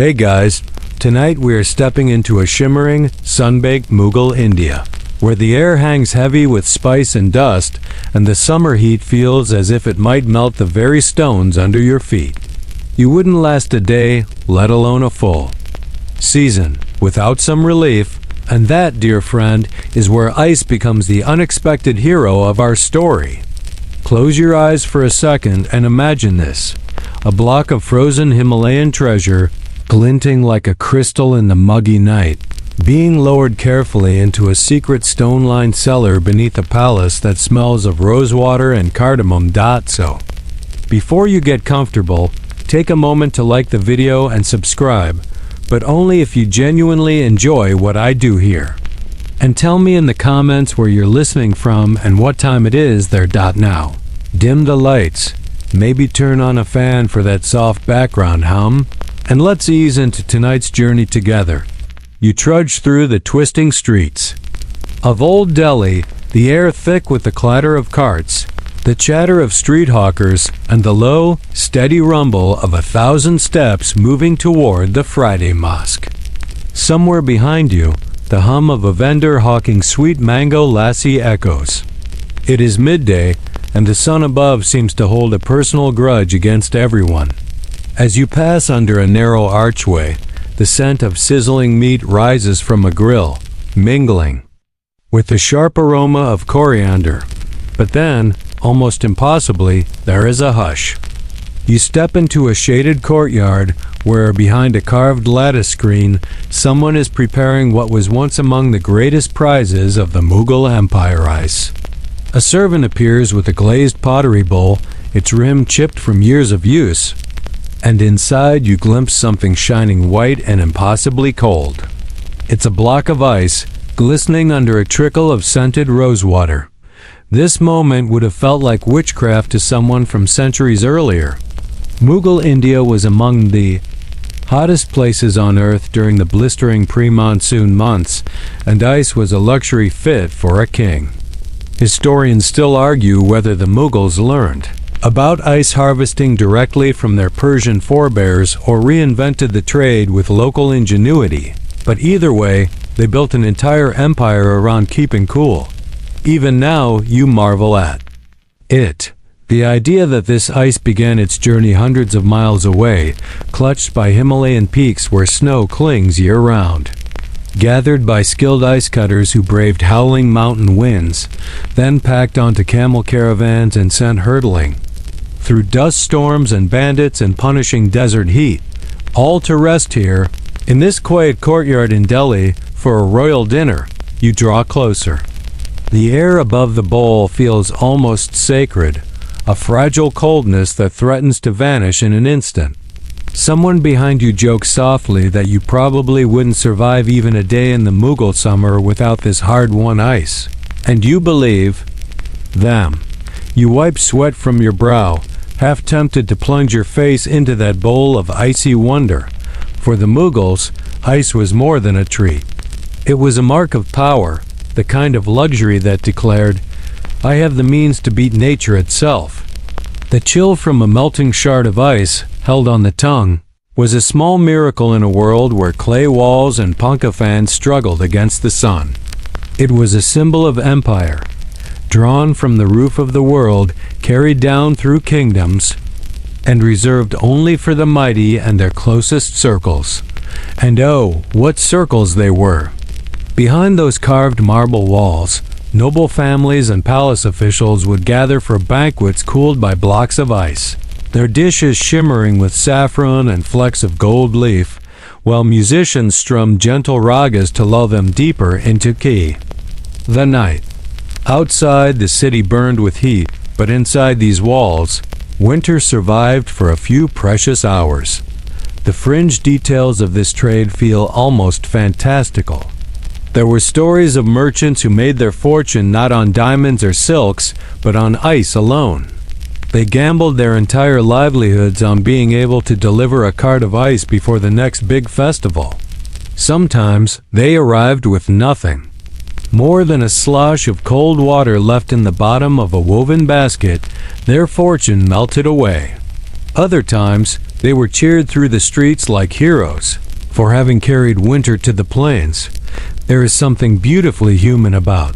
Hey guys, tonight we are stepping into a shimmering, sun-baked Mughal India, where the air hangs heavy with spice and dust, and the summer heat feels as if it might melt the very stones under your feet. You wouldn't last a day, let alone a full season, without some relief, and that, dear friend, is where ice becomes the unexpected hero of our story. Close your eyes for a second and imagine this: a block of frozen Himalayan treasure, glinting like a crystal in the muggy night, being lowered carefully into a secret stone-lined cellar beneath a palace that smells of rosewater and cardamom. So, before you get comfortable, take a moment to like the video and subscribe, but only if you genuinely enjoy what I do here. And tell me in the comments where you're listening from and what time it is there. Now, dim the lights, maybe turn on a fan for that soft background hum, and let's ease into tonight's journey together. You trudge through the twisting streets of Old Delhi, the air thick with the clatter of carts, the chatter of street hawkers, and the low, steady rumble of 1,000 steps moving toward the Friday Mosque. Somewhere behind you, the hum of a vendor hawking sweet mango lassi echoes. It is midday, and the sun above seems to hold a personal grudge against everyone. As you pass under a narrow archway, the scent of sizzling meat rises from a grill, mingling with the sharp aroma of coriander. But then, almost impossibly, there is a hush. You step into a shaded courtyard where, behind a carved lattice screen, someone is preparing what was once among the greatest prizes of the Mughal Empire: ice. A servant appears with a glazed pottery bowl, its rim chipped from years of use, and inside you glimpse something shining white and impossibly cold. It's a block of ice, glistening under a trickle of scented rosewater. This moment would have felt like witchcraft to someone from centuries earlier. Mughal India was among the hottest places on earth during the blistering pre-monsoon months, and ice was a luxury fit for a king. Historians still argue whether the Mughals learned about ice harvesting directly from their Persian forebears or reinvented the trade with local ingenuity, but either way, they built an entire empire around keeping cool. Even now, you marvel at it. The idea that this ice began its journey hundreds of miles away, clutched by Himalayan peaks where snow clings year-round, gathered by skilled ice cutters who braved howling mountain winds, then packed onto camel caravans and sent hurtling through dust storms and bandits and punishing desert heat, all to rest here, in this quiet courtyard in Delhi, for a royal dinner. You draw closer. The air above the bowl feels almost sacred, a fragile coldness that threatens to vanish in an instant. Someone behind you jokes softly that you probably wouldn't survive even a day in the Mughal summer without this hard-won ice. And you believe them. You wipe sweat from your brow, half tempted to plunge your face into that bowl of icy wonder. For the Mughals, ice was more than a treat. It was a mark of power, the kind of luxury that declared, "I have the means to beat nature itself." The chill from a melting shard of ice, held on the tongue, was a small miracle in a world where clay walls and panka fans struggled against the sun. It was a symbol of empire, drawn from the roof of the world, carried down through kingdoms, and reserved only for the mighty and their closest circles. And oh, what circles they were! Behind those carved marble walls, noble families and palace officials would gather for banquets cooled by blocks of ice, their dishes shimmering with saffron and flecks of gold leaf, while musicians strummed gentle ragas to lull them deeper into key. The night. Outside, the city burned with heat, but inside these walls, winter survived for a few precious hours. The fringe details of this trade feel almost fantastical. There were stories of merchants who made their fortune not on diamonds or silks, but on ice alone. They gambled their entire livelihoods on being able to deliver a cart of ice before the next big festival. Sometimes, they arrived with nothing more than a slosh of cold water left in the bottom of a woven basket. Their fortune melted away. Other times, They were cheered through the streets like heroes for having carried winter to the plains. There is something beautifully human about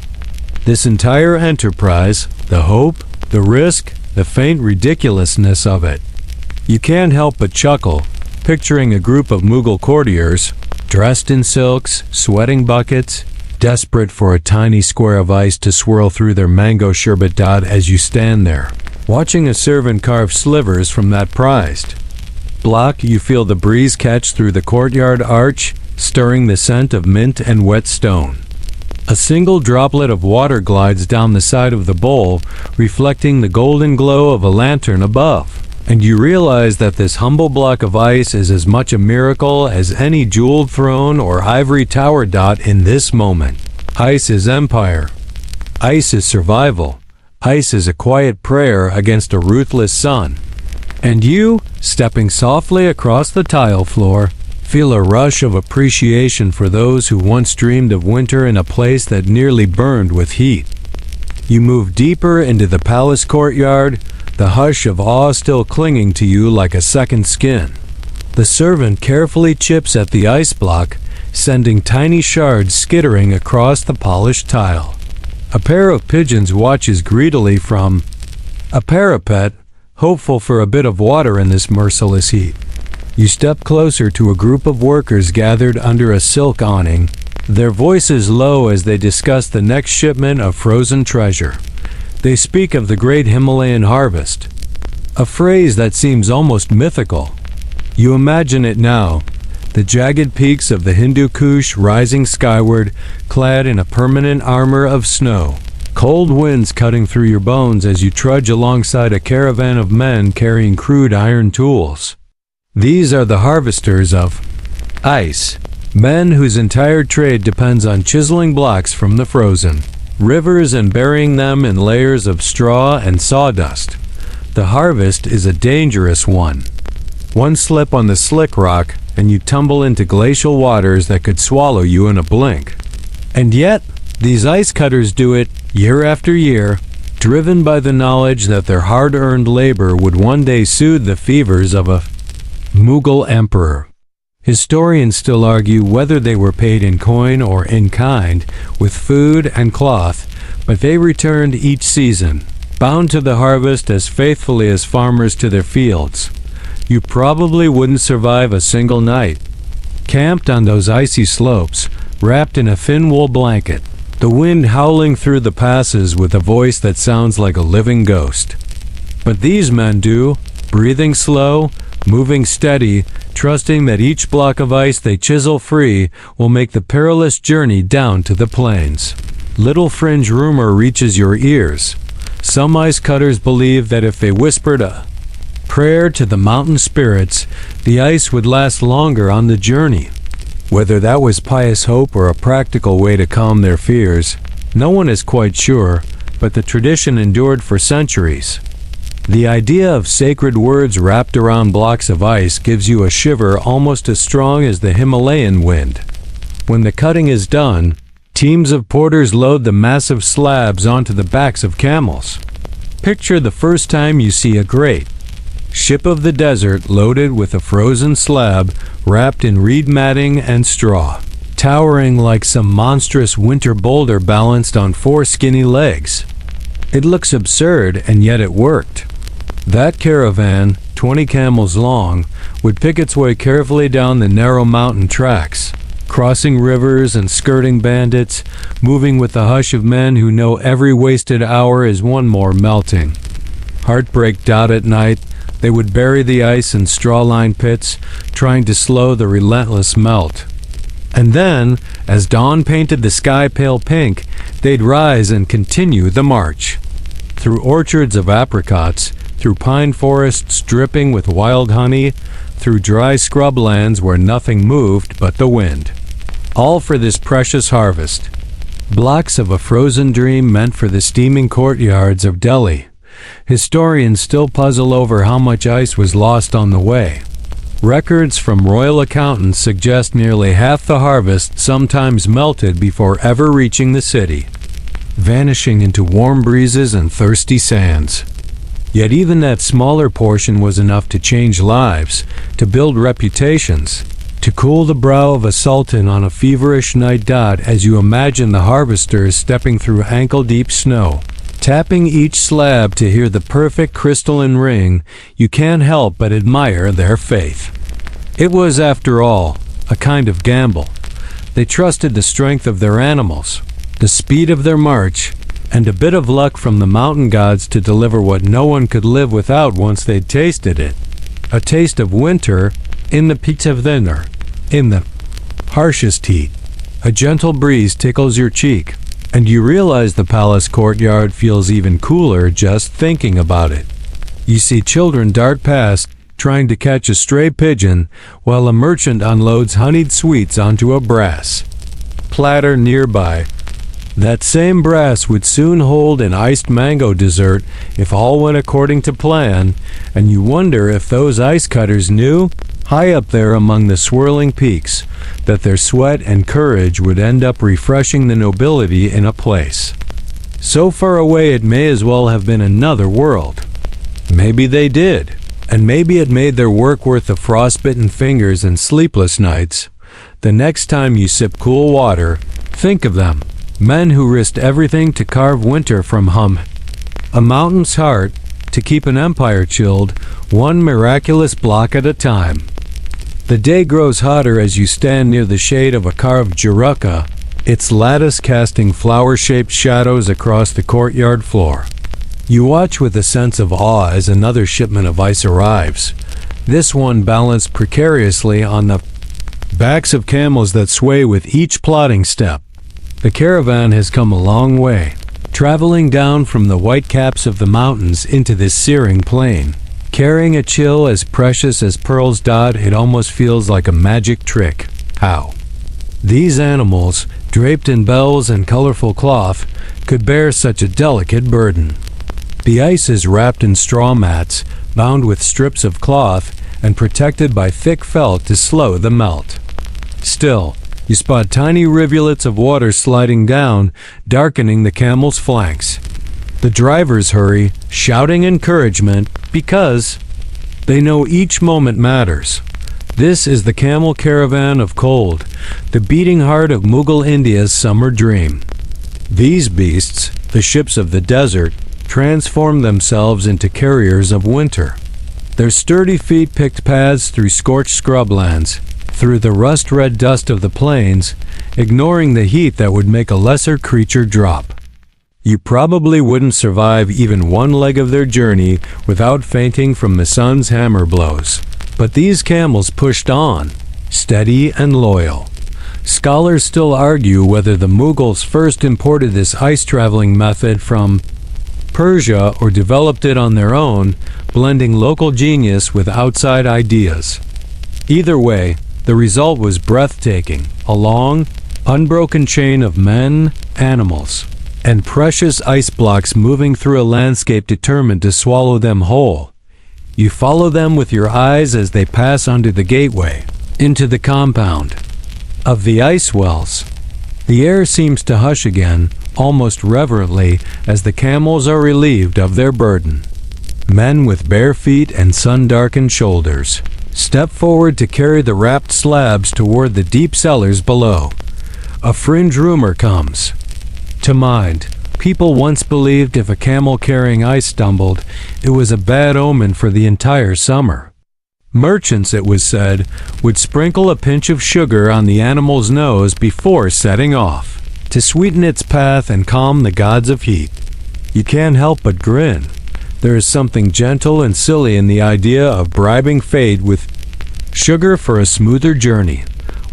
this entire enterprise, the hope, the risk, the faint ridiculousness of it. You can't help but chuckle, picturing a group of Mughal courtiers, dressed in silks, sweating buckets, desperate for a tiny square of ice to swirl through their mango sherbet as you stand there, watching a servant carve slivers from that prized block. You feel the breeze catch through the courtyard arch, stirring the scent of mint and wet stone. A single droplet of water glides down the side of the bowl, reflecting the golden glow of a lantern above. And you realize that this humble block of ice is as much a miracle as any jeweled throne or ivory tower. In this moment, ice is empire. Ice is survival. Ice is a quiet prayer against a ruthless sun. And you, stepping softly across the tile floor, feel a rush of appreciation for those who once dreamed of winter in a place that nearly burned with heat. You move deeper into the palace courtyard, the hush of awe still clinging to you like a second skin. The servant carefully chips at the ice block, sending tiny shards skittering across the polished tile. A pair of pigeons watches greedily from a parapet, hopeful for a bit of water in this merciless heat. You step closer to a group of workers gathered under a silk awning, their voices low as they discuss the next shipment of frozen treasure. They speak of the great Himalayan harvest, a phrase that seems almost mythical. You imagine it now, the jagged peaks of the Hindu Kush rising skyward, clad in a permanent armor of snow. Cold winds cutting through your bones as you trudge alongside a caravan of men carrying crude iron tools. These are the harvesters of ice, men whose entire trade depends on chiseling blocks from the frozen rivers and burying them in layers of straw and sawdust. The harvest is a dangerous one. One slip on the slick rock and you tumble into glacial waters that could swallow you in a blink. And yet, these ice cutters do it year after year, driven by the knowledge that their hard-earned labor would one day soothe the fevers of a Mughal emperor. Historians still argue whether they were paid in coin or in kind, with food and cloth, but they returned each season, bound to the harvest as faithfully as farmers to their fields. You probably wouldn't survive a single night, camped on those icy slopes, wrapped in a thin wool blanket, the wind howling through the passes with a voice that sounds like a living ghost. But these men do, breathing slow, moving steady, trusting that each block of ice they chisel free will make the perilous journey down to the plains. Little fringe rumor reaches your ears. Some ice cutters believe that if they whispered a prayer to the mountain spirits, the ice would last longer on the journey. Whether that was pious hope or a practical way to calm their fears, no one is quite sure, but the tradition endured for centuries. The idea of sacred words wrapped around blocks of ice gives you a shiver almost as strong as the Himalayan wind. When the cutting is done, teams of porters load the massive slabs onto the backs of camels. Picture the first time you see a great ship of the desert loaded with a frozen slab wrapped in reed matting and straw, towering like some monstrous winter boulder balanced on four skinny legs. It looks absurd, and yet it worked. That caravan, 20 camels long, would pick its way carefully down the narrow mountain tracks, crossing rivers and skirting bandits, moving with the hush of men who know every wasted hour is one more melting. Heartbreak at night, they would bury the ice in straw-lined pits, trying to slow the relentless melt. And then, as dawn painted the sky pale pink, they'd rise and continue the march. Through orchards of apricots, through pine forests dripping with wild honey, through dry scrublands where nothing moved but the wind. All for this precious harvest. Blocks of a frozen dream meant for the steaming courtyards of Delhi. Historians still puzzle over how much ice was lost on the way. Records from royal accountants suggest nearly half the harvest sometimes melted before ever reaching the city, vanishing into warm breezes and thirsty sands. Yet even that smaller portion was enough to change lives, to build reputations, to cool the brow of a sultan on a feverish night. As you imagine the harvesters stepping through ankle-deep snow, tapping each slab to hear the perfect crystalline ring, you can't help but admire their faith. It was, after all, a kind of gamble. They trusted the strength of their animals, the speed of their march, and a bit of luck from the mountain gods to deliver what no one could live without once they'd tasted it. A taste of winter in the pits of winter, in the harshest heat. A gentle breeze tickles your cheek, and you realize the palace courtyard feels even cooler just thinking about it. You see children dart past, trying to catch a stray pigeon, while a merchant unloads honeyed sweets onto a brass platter nearby. That same brass would soon hold an iced mango dessert if all went according to plan, and you wonder if those ice cutters knew, high up there among the swirling peaks, that their sweat and courage would end up refreshing the nobility in a place so far away it may as well have been another world. Maybe they did, and maybe it made their work worth the frostbitten fingers and sleepless nights. The next time you sip cool water, think of them. Men who risked everything to carve winter from a mountain's heart, to keep an empire chilled, one miraculous block at a time. The day grows hotter as you stand near the shade of a carved juruka, its lattice casting flower-shaped shadows across the courtyard floor. You watch with a sense of awe as another shipment of ice arrives, this one balanced precariously on the backs of camels that sway with each plodding step. The caravan has come a long way, traveling down from the white caps of the mountains into this searing plain, carrying a chill as precious as pearls. It almost feels like a magic trick. How these animals, draped in bells and colorful cloth, could bear such a delicate burden. The ice is wrapped in straw mats, bound with strips of cloth, and protected by thick felt to slow the melt. Still, you spot tiny rivulets of water sliding down, darkening the camel's flanks. The drivers hurry, shouting encouragement, because they know each moment matters. This is the camel caravan of cold, the beating heart of Mughal India's summer dream. These beasts, the ships of the desert, transform themselves into carriers of winter. Their sturdy feet picked paths through scorched scrublands, through the rust-red dust of the plains, ignoring the heat that would make a lesser creature drop. You probably wouldn't survive even one leg of their journey without fainting from the sun's hammer blows. But these camels pushed on, steady and loyal. Scholars still argue whether the Mughals first imported this ice-traveling method from Persia or developed it on their own, blending local genius with outside ideas. Either way, the result was breathtaking, a long, unbroken chain of men, animals, and precious ice blocks moving through a landscape determined to swallow them whole. You follow them with your eyes as they pass under the gateway, into the compound of the ice wells. The air seems to hush again, almost reverently, as the camels are relieved of their burden. Men with bare feet and sun-darkened shoulders step forward to carry the wrapped slabs toward the deep cellars below. A fringe rumor comes to mind. People once believed if a camel carrying ice stumbled, it was a bad omen for the entire summer. Merchants, it was said, would sprinkle a pinch of sugar on the animal's nose before setting off, to sweeten its path and calm the gods of heat. You can't help but grin. There is something gentle and silly in the idea of bribing fate with sugar for a smoother journey.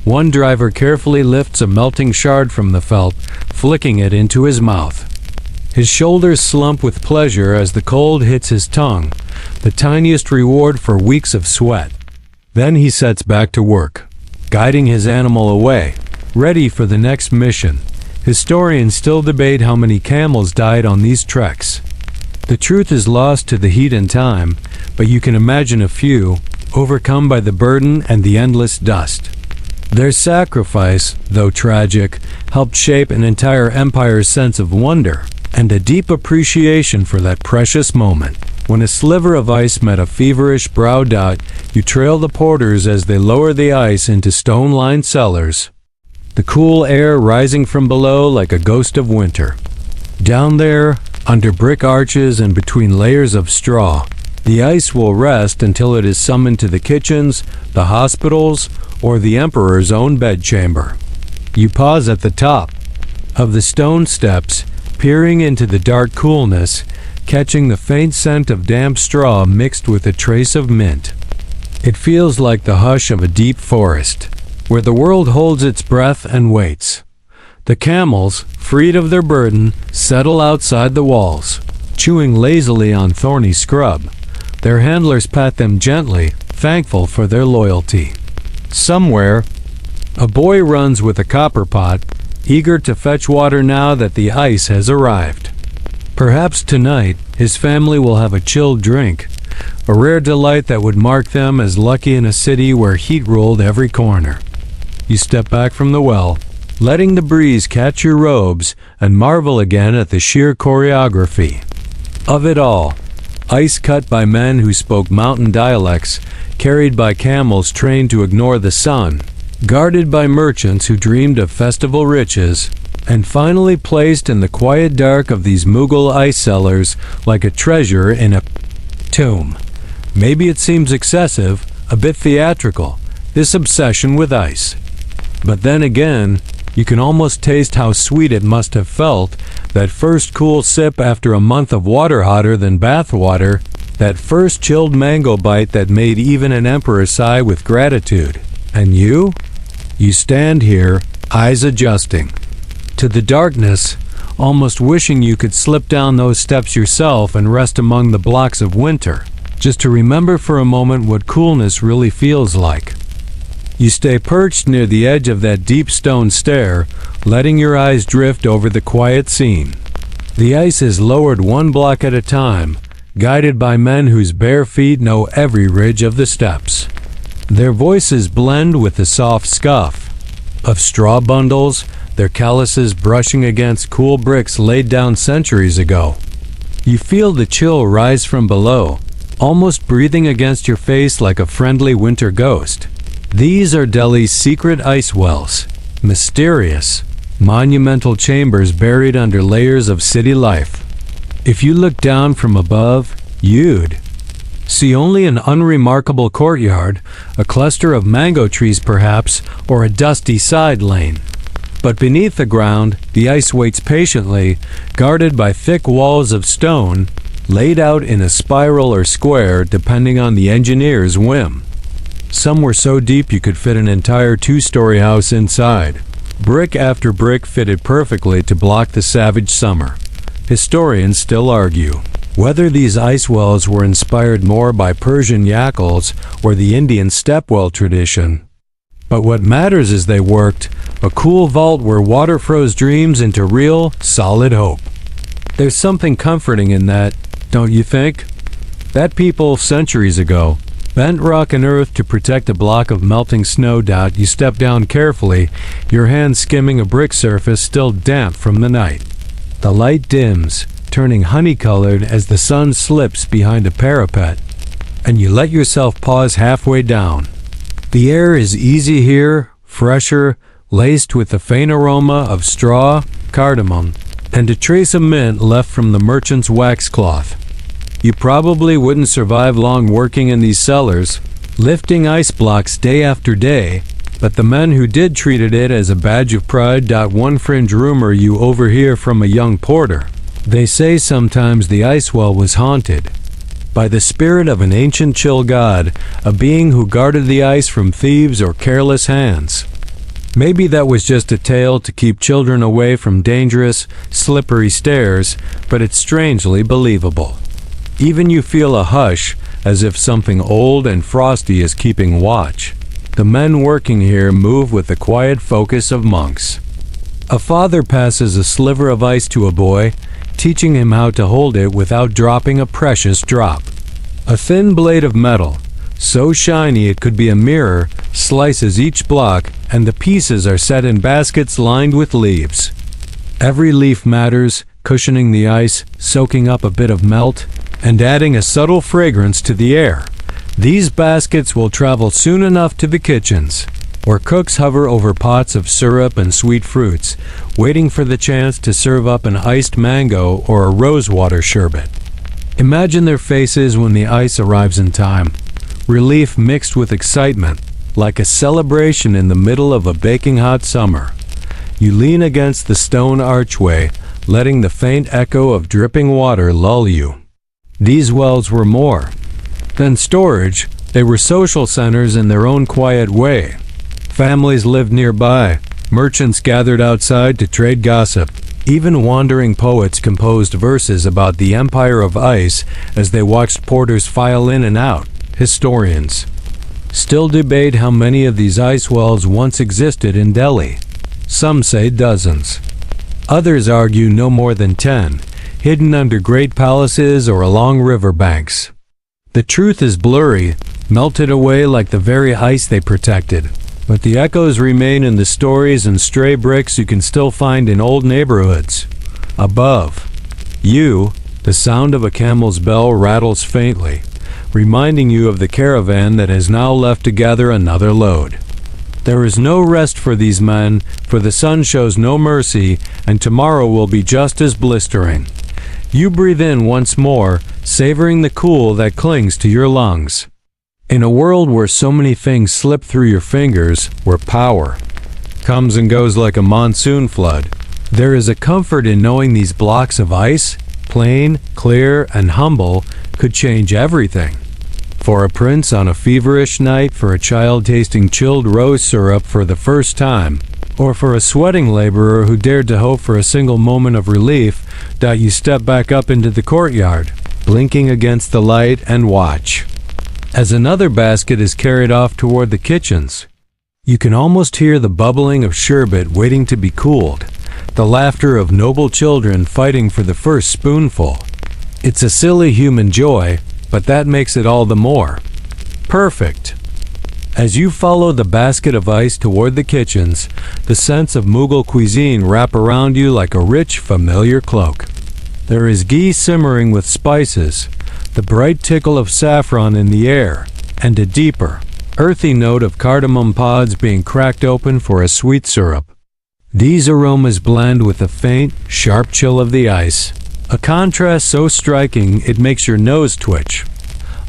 One driver carefully lifts a melting shard from the felt, flicking it into his mouth. His shoulders slump with pleasure as the cold hits his tongue, the tiniest reward for weeks of sweat. Then he sets back to work, guiding his animal away, ready for the next mission. Historians still debate how many camels died on these treks. The truth is lost to the heat and time, but you can imagine a few, overcome by the burden and the endless dust. Their sacrifice, though tragic, helped shape an entire empire's sense of wonder and a deep appreciation for that precious moment. When a sliver of ice met a feverish brow dot, you trail the porters as they lower the ice into stone-lined cellars, the cool air rising from below like a ghost of winter. Down there, under brick arches and between layers of straw, the ice will rest until it is summoned to the kitchens, the hospitals, or the emperor's own bedchamber. You pause at the top of the stone steps, peering into the dark coolness, catching the faint scent of damp straw mixed with a trace of mint. It feels like the hush of a deep forest, where the world holds its breath and waits. The camels, freed of their burden, settle outside the walls, chewing lazily on thorny scrub. Their handlers pat them gently, thankful for their loyalty. Somewhere, a boy runs with a copper pot, eager to fetch water now that the ice has arrived. Perhaps tonight, his family will have a chilled drink, a rare delight that would mark them as lucky in a city where heat ruled every corner. You step back from the well, letting the breeze catch your robes, and marvel again at the sheer choreography of it all. Ice cut by men who spoke mountain dialects, carried by camels trained to ignore the sun, guarded by merchants who dreamed of festival riches, and finally placed in the quiet dark of these Mughal ice cellars like a treasure in a tomb. Maybe it seems excessive, a bit theatrical, this obsession with ice. But then again, you can almost taste how sweet it must have felt, that first cool sip after a month of water hotter than bath water, that first chilled mango bite that made even an emperor sigh with gratitude. And you? You stand here, eyes adjusting to the darkness, almost wishing you could slip down those steps yourself and rest among the blocks of winter, just to remember for a moment what coolness really feels like. You stay perched near the edge of that deep stone stair, letting your eyes drift over the quiet scene. The ice is lowered one block at a time, guided by men whose bare feet know every ridge of the steps. Their voices blend with the soft scuff of straw bundles, their calluses brushing against cool bricks laid down centuries ago. You feel the chill rise from below, almost breathing against your face like a friendly winter ghost. These are Delhi's secret ice wells, mysterious, monumental chambers buried under layers of city life. If you look down from above, you'd see only an unremarkable courtyard, a cluster of mango trees perhaps, or a dusty side lane. But beneath the ground, the ice waits patiently, guarded by thick walls of stone, laid out in a spiral or square depending on the engineer's whim. Some were so deep you could fit an entire two-story house inside. Brick after brick fitted perfectly to block the savage summer. Historians still argue whether these ice wells were inspired more by Persian yakals or the Indian stepwell tradition. But what matters is they worked, a cool vault where water froze dreams into real, solid hope. There's something comforting in that, don't you think? That people, centuries ago, bent rock and earth to protect a block of melting snow. You step down carefully, your hand skimming a brick surface still damp from the night. The light dims, turning honey-colored as the sun slips behind a parapet, and you let yourself pause halfway down. The air is easy here, fresher, laced with the faint aroma of straw, cardamom, and a trace of mint left from the merchant's waxcloth. You probably wouldn't survive long working in these cellars, lifting ice blocks day after day, but the men who did treated it as a badge of pride. One fringe rumor you overhear from a young porter. They say sometimes the ice well was haunted by the spirit of an ancient chill god, a being who guarded the ice from thieves or careless hands. Maybe that was just a tale to keep children away from dangerous, slippery stairs, but it's strangely believable. Even you feel a hush, as if something old and frosty is keeping watch. The men working here move with the quiet focus of monks. A father passes a sliver of ice to a boy, teaching him how to hold it without dropping a precious drop. A thin blade of metal, so shiny it could be a mirror, slices each block, and the pieces are set in baskets lined with leaves. Every leaf matters, cushioning the ice, soaking up a bit of melt, and adding a subtle fragrance to the air. These baskets will travel soon enough to the kitchens, where cooks hover over pots of syrup and sweet fruits, waiting for the chance to serve up an iced mango or a rosewater sherbet. Imagine their faces when the ice arrives in time. Relief mixed with excitement, like a celebration in the middle of a baking hot summer. You lean against the stone archway, letting the faint echo of dripping water lull you. These wells were more than storage. They were social centers in their own quiet way. Families lived nearby. Merchants gathered outside to trade gossip. Even wandering poets composed verses about the empire of ice as they watched porters file in and out. Historians still debate how many of these ice wells once existed in Delhi. Some say dozens. Others argue no more than 10, hidden under great palaces or along riverbanks. The truth is blurry, melted away like the very ice they protected. But the echoes remain in the stories and stray bricks you can still find in old neighborhoods. Above you, the sound of a camel's bell rattles faintly, reminding you of the caravan that has now left to gather another load. There is no rest for these men, for the sun shows no mercy, and tomorrow will be just as blistering. You breathe in once more, savoring the cool that clings to your lungs. In a world where so many things slip through your fingers, where power comes and goes like a monsoon flood, there is a comfort in knowing these blocks of ice, plain, clear, and humble, could change everything. For a prince on a feverish night, for a child tasting chilled rose syrup for the first time, or for a sweating laborer who dared to hope for a single moment of relief, you step back up into the courtyard, blinking against the light, and watch as another basket is carried off toward the kitchens. You can almost hear the bubbling of sherbet waiting to be cooled, the laughter of noble children fighting for the first spoonful. It's a silly human joy, but that makes it all the more perfect. As you follow the basket of ice toward the kitchens, the scents of Mughal cuisine wrap around you like a rich, familiar cloak. There is ghee simmering with spices, the bright tickle of saffron in the air, and a deeper, earthy note of cardamom pods being cracked open for a sweet syrup. These aromas blend with the faint, sharp chill of the ice, a contrast so striking it makes your nose twitch.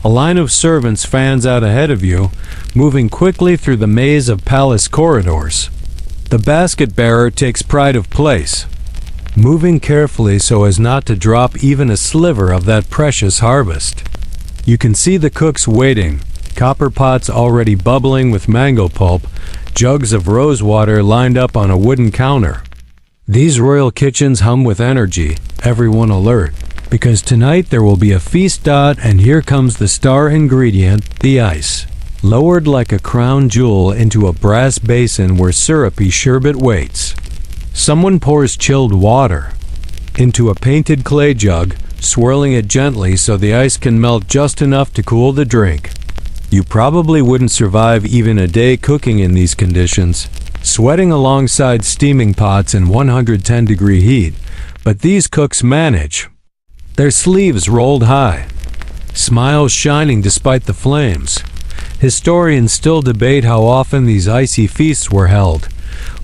A line of servants fans out ahead of you, moving quickly through the maze of palace corridors. The basket bearer takes pride of place, moving carefully so as not to drop even a sliver of that precious harvest. You can see the cooks waiting, copper pots already bubbling with mango pulp, jugs of rose water lined up on a wooden counter. These royal kitchens hum with energy, everyone alert, because tonight there will be a feast. And here comes the star ingredient, the ice, lowered like a crown jewel into a brass basin where syrupy sherbet waits. Someone pours chilled water into a painted clay jug, swirling it gently so the ice can melt just enough to cool the drink. You probably wouldn't survive even a day cooking in these conditions, sweating alongside steaming pots in 110-degree heat, but these cooks manage. Their sleeves rolled high, smiles shining despite the flames. Historians still debate how often these icy feasts were held.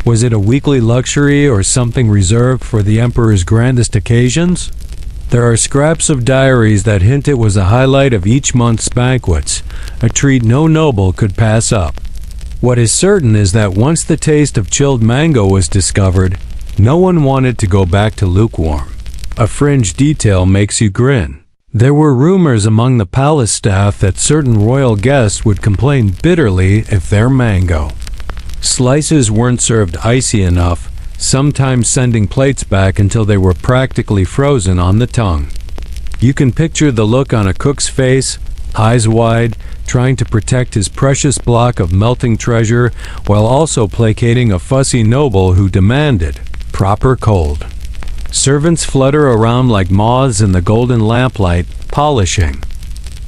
Was it a weekly luxury or something reserved for the emperor's grandest occasions? There are scraps of diaries that hint it was a highlight of each month's banquets, a treat no noble could pass up. What is certain is that once the taste of chilled mango was discovered, no one wanted to go back to lukewarm. A fringe detail makes you grin. There were rumors among the palace staff that certain royal guests would complain bitterly if their mango slices weren't served icy enough, sometimes sending plates back until they were practically frozen on the tongue. You can picture the look on a cook's face, eyes wide, trying to protect his precious block of melting treasure while also placating a fussy noble who demanded proper cold. Servants flutter around like moths in the golden lamplight, polishing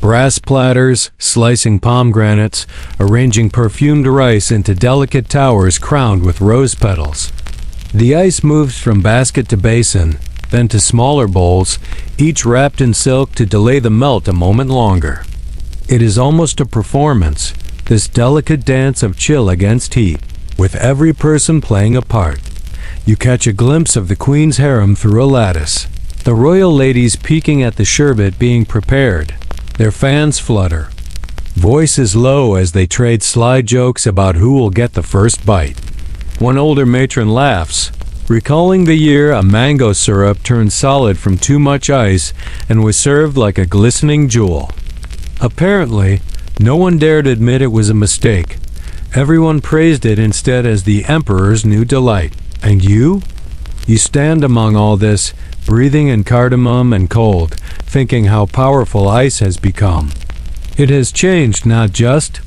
brass platters, slicing pomegranates, arranging perfumed rice into delicate towers crowned with rose petals. The ice moves from basket to basin, then to smaller bowls, each wrapped in silk to delay the melt a moment longer. It is almost a performance, this delicate dance of chill against heat, with every person playing a part. You catch a glimpse of the queen's harem through a lattice, the royal ladies peeking at the sherbet being prepared. Their fans flutter, voices low as they trade sly jokes about who will get the first bite. One older matron laughs, recalling the year a mango syrup turned solid from too much ice and was served like a glistening jewel. Apparently, no one dared admit it was a mistake. Everyone praised it instead as the emperor's new delight. And you? You stand among all this, breathing in cardamom and cold, thinking how powerful ice has become. It has changed not just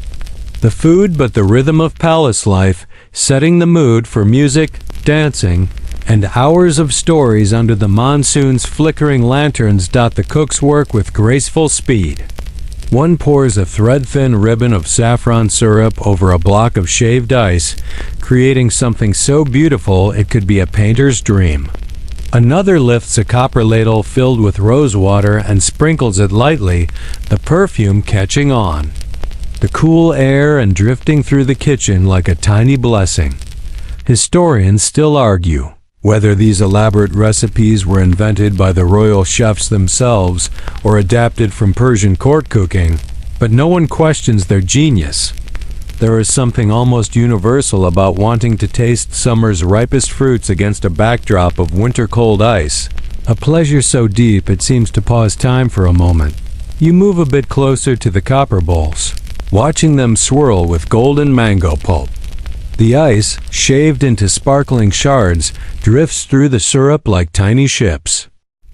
the food but the rhythm of palace life, setting the mood for music, dancing, and hours of stories under the monsoon's flickering lanterns. The cooks work with graceful speed. One pours a thread-thin ribbon of saffron syrup over a block of shaved ice, creating something so beautiful it could be a painter's dream. Another lifts a copper ladle filled with rose water and sprinkles it lightly, the perfume catching on. The cool air and drifting through the kitchen like a tiny blessing. Historians still argue whether these elaborate recipes were invented by the royal chefs themselves or adapted from Persian court cooking, but no one questions their genius. There is something almost universal about wanting to taste summer's ripest fruits against a backdrop of winter-cold ice, a pleasure so deep it seems to pause time for a moment. You move a bit closer to the copper bowls, watching them swirl with golden mango pulp. The ice, shaved into sparkling shards, drifts through the syrup like tiny ships.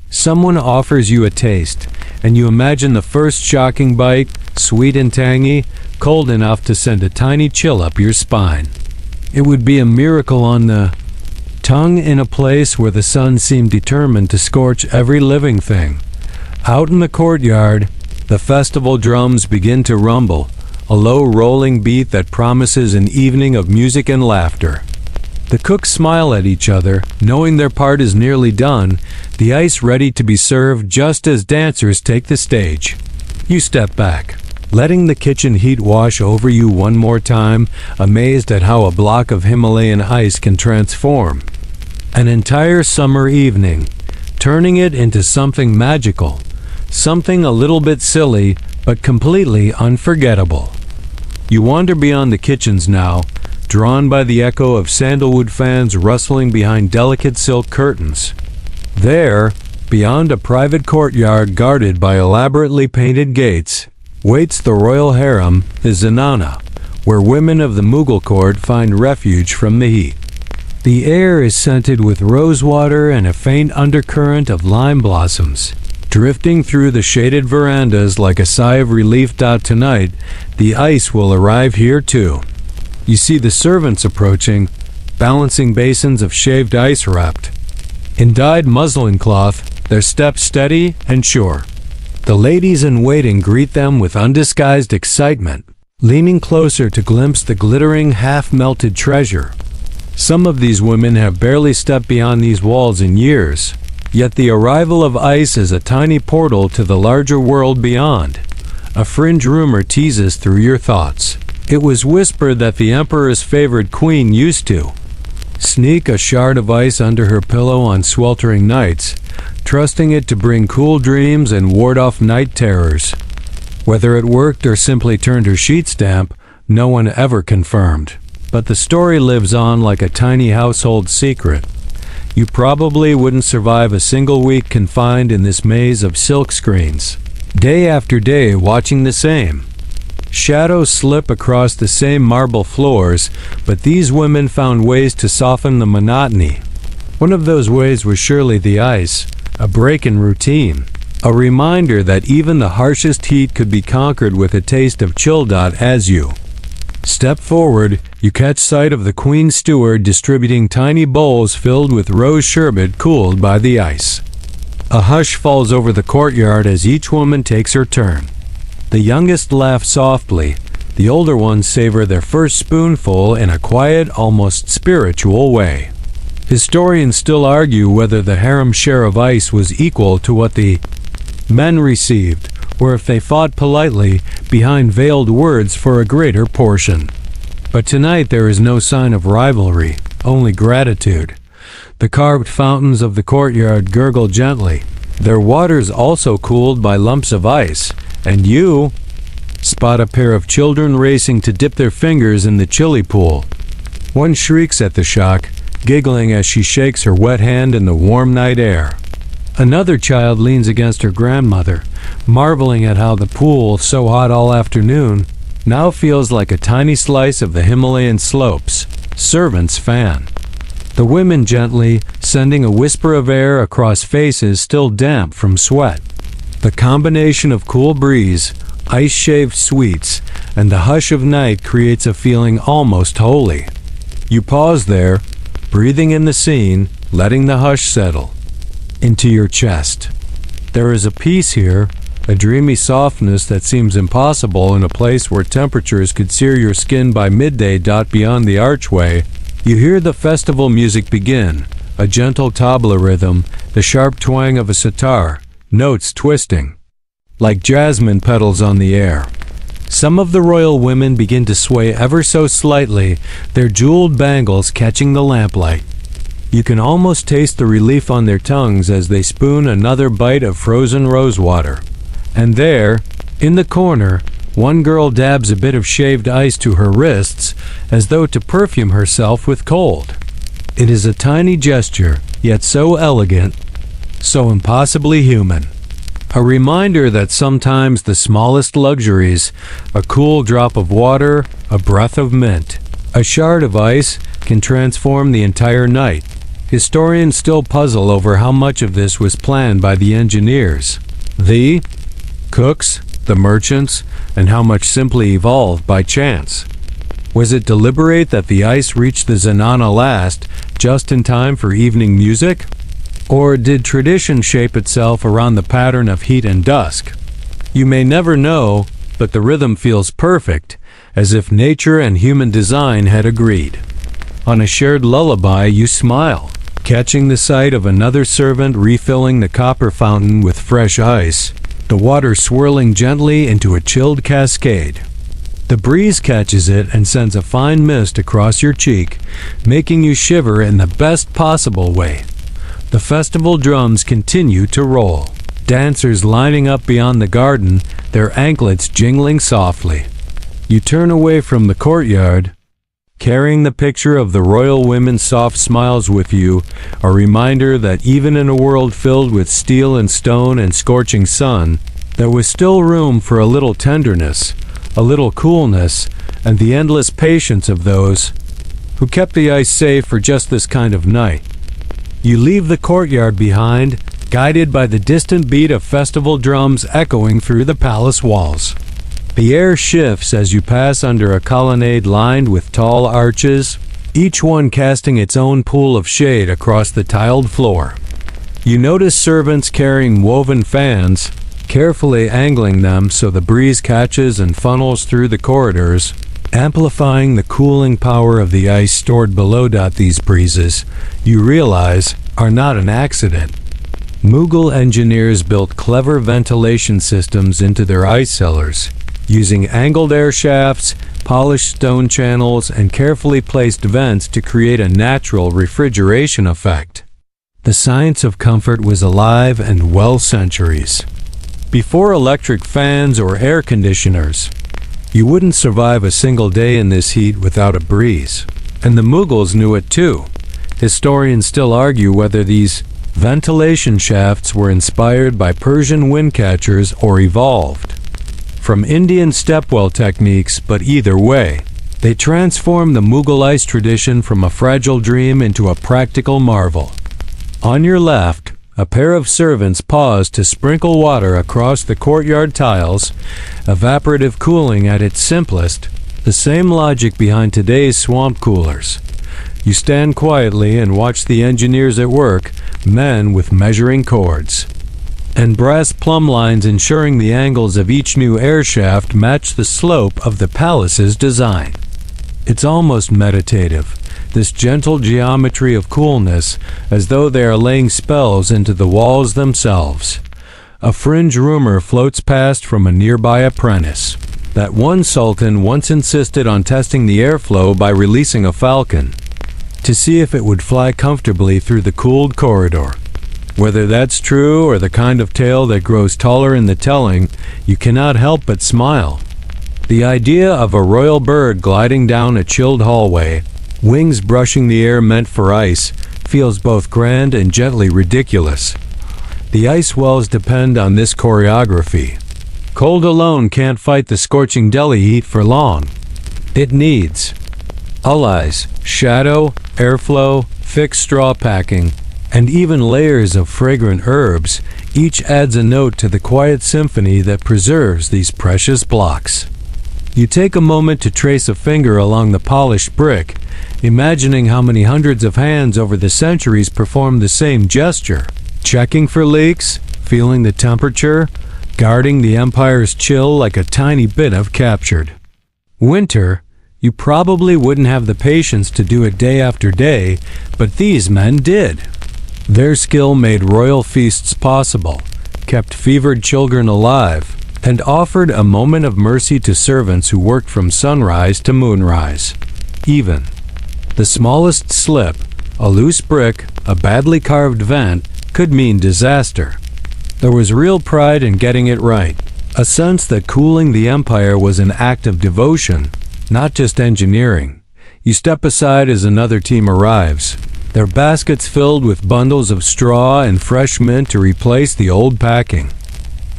Someone offers you a taste, and you imagine the first shocking bite, sweet and tangy, cold enough to send a tiny chill up your spine. It would be a miracle on the tongue in a place where the sun seemed determined to scorch every living thing. Out in the courtyard, the festival drums begin to rumble, a low rolling beat that promises an evening of music and laughter. The cooks smile at each other, knowing their part is nearly done, the ice ready to be served just as dancers take the stage. You step back, letting the kitchen heat wash over you one more time, amazed at how a block of Himalayan ice can transform an entire summer evening, turning it into something magical, something a little bit silly, but completely unforgettable. You wander beyond the kitchens now, drawn by the echo of sandalwood fans rustling behind delicate silk curtains. There, beyond a private courtyard guarded by elaborately painted gates, waits the royal harem, the zenana, where women of the Mughal court find refuge from the heat. The air is scented with rosewater and a faint undercurrent of lime blossoms, drifting through the shaded verandas like a sigh of relief. Tonight, the ice will arrive here too. You see the servants approaching, balancing basins of shaved ice wrapped in dyed muslin cloth, their steps steady and sure. The ladies in waiting greet them with undisguised excitement, leaning closer to glimpse the glittering, half-melted treasure. Some of these women have barely stepped beyond these walls in years, yet the arrival of ice is a tiny portal to the larger world beyond. A fringe rumor teases through your thoughts. It was whispered that the emperor's favored queen used to sneak a shard of ice under her pillow on sweltering nights, trusting it to bring cool dreams and ward off night terrors. Whether it worked or simply turned her sheets damp, no one ever confirmed. But the story lives on like a tiny household secret. You probably wouldn't survive a single week confined in this maze of silk screens, day after day watching the same shadows slip across the same marble floors, but these women found ways to soften the monotony. One of those ways was surely the ice, a break in routine, a reminder that even the harshest heat could be conquered with a taste of chill. As you step forward, you catch sight of the queen's steward distributing tiny bowls filled with rose sherbet cooled by the ice. A hush falls over the courtyard as each woman takes her turn. The youngest laugh softly, the older ones savor their first spoonful in a quiet, almost spiritual way. Historians still argue whether the harem's share of ice was equal to what the men received, or if they fought politely behind veiled words for a greater portion. But tonight there is no sign of rivalry, only gratitude. The carved fountains of the courtyard gurgle gently, their waters also cooled by lumps of ice, and you spot a pair of children racing to dip their fingers in the chilly pool. One shrieks at the shock, giggling as she shakes her wet hand in the warm night air. Another child leans against her grandmother, marveling at how the pool, so hot all afternoon, now feels like a tiny slice of the Himalayan slopes. Servants fan the women gently, sending a whisper of air across faces still damp from sweat. The combination of cool breeze, ice-shaved sweets, and the hush of night creates a feeling almost holy. You pause there, breathing in the scene, letting the hush settle into your chest. There is a peace here, a dreamy softness that seems impossible in a place where temperatures could sear your skin by midday. Beyond the archway, you hear the festival music begin, a gentle tabla rhythm, the sharp twang of a sitar, notes twisting like jasmine petals on the air. Some of the royal women begin to sway ever so slightly, their jeweled bangles catching the lamplight. You can almost taste the relief on their tongues as they spoon another bite of frozen rosewater. And there, in the corner, one girl dabs a bit of shaved ice to her wrists as though to perfume herself with cold. It is a tiny gesture, yet so elegant, so impossibly human. A reminder that sometimes the smallest luxuries, a cool drop of water, a breath of mint, a shard of ice, can transform the entire night. Historians still puzzle over how much of this was planned by the engineers, the cooks, the merchants, and how much simply evolved by chance. Was it deliberate that the ice reached the Zenana last, just in time for evening music? Or did tradition shape itself around the pattern of heat and dusk? You may never know, but the rhythm feels perfect, as if nature and human design had agreed. On a shared lullaby, you smile, catching the sight of another servant refilling the copper fountain with fresh ice, the water swirling gently into a chilled cascade. The breeze catches it and sends a fine mist across your cheek, making you shiver in the best possible way. The festival drums continue to roll, dancers lining up beyond the garden, their anklets jingling softly. You turn away from the courtyard, carrying the picture of the royal women's soft smiles with you, a reminder that even in a world filled with steel and stone and scorching sun, there was still room for a little tenderness, a little coolness, and the endless patience of those who kept the ice safe for just this kind of night. You leave the courtyard behind, guided by the distant beat of festival drums echoing through the palace walls. The air shifts as you pass under a colonnade lined with tall arches, each one casting its own pool of shade across the tiled floor. You notice servants carrying woven fans, carefully angling them so the breeze catches and funnels through the corridors, amplifying the cooling power of the ice stored below. These breezes, you realize, are not an accident. Mughal engineers built clever ventilation systems into their ice cellars, using angled air shafts, polished stone channels, and carefully placed vents to create a natural refrigeration effect. The science of comfort was alive and well centuries before electric fans or air conditioners. You wouldn't survive a single day in this heat without a breeze. And the Mughals knew it too. Historians still argue whether these ventilation shafts were inspired by Persian wind catchers or evolved from Indian stepwell techniques, but either way, they transformed the Mughal ice tradition from a fragile dream into a practical marvel. On your left, a pair of servants pause to sprinkle water across the courtyard tiles, evaporative cooling at its simplest, the same logic behind today's swamp coolers. You stand quietly and watch the engineers at work, men with measuring cords and brass plumb lines ensuring the angles of each new air shaft match the slope of the palace's design. It's almost meditative, this gentle geometry of coolness, as though they are laying spells into the walls themselves. A fringe rumor floats past from a nearby apprentice that one sultan once insisted on testing the airflow by releasing a falcon to see if it would fly comfortably through the cooled corridor. Whether that's true or the kind of tale that grows taller in the telling, you cannot help but smile. The idea of a royal bird gliding down a chilled hallway, wings brushing the air meant for ice, feels both grand and gently ridiculous. The ice wells depend on this choreography. Cold alone can't fight the scorching deli heat for long. It needs allies, shadow, airflow, thick straw packing, and even layers of fragrant herbs. Each adds a note to the quiet symphony that preserves these precious blocks. You take a moment to trace a finger along the polished brick, imagining how many hundreds of hands over the centuries perform the same gesture, checking for leaks, feeling the temperature, guarding the empire's chill like a tiny bit of captured winter. You probably wouldn't have the patience to do it day after day, but these men did. Their skill made royal feasts possible, kept fevered children alive, and offered a moment of mercy to servants who worked from sunrise to moonrise. Even the smallest slip, a loose brick, a badly carved vent, could mean disaster. There was real pride in getting it right, a sense that cooling the empire was an act of devotion, not just engineering. You step aside as another team arrives, their baskets filled with bundles of straw and fresh mint to replace the old packing.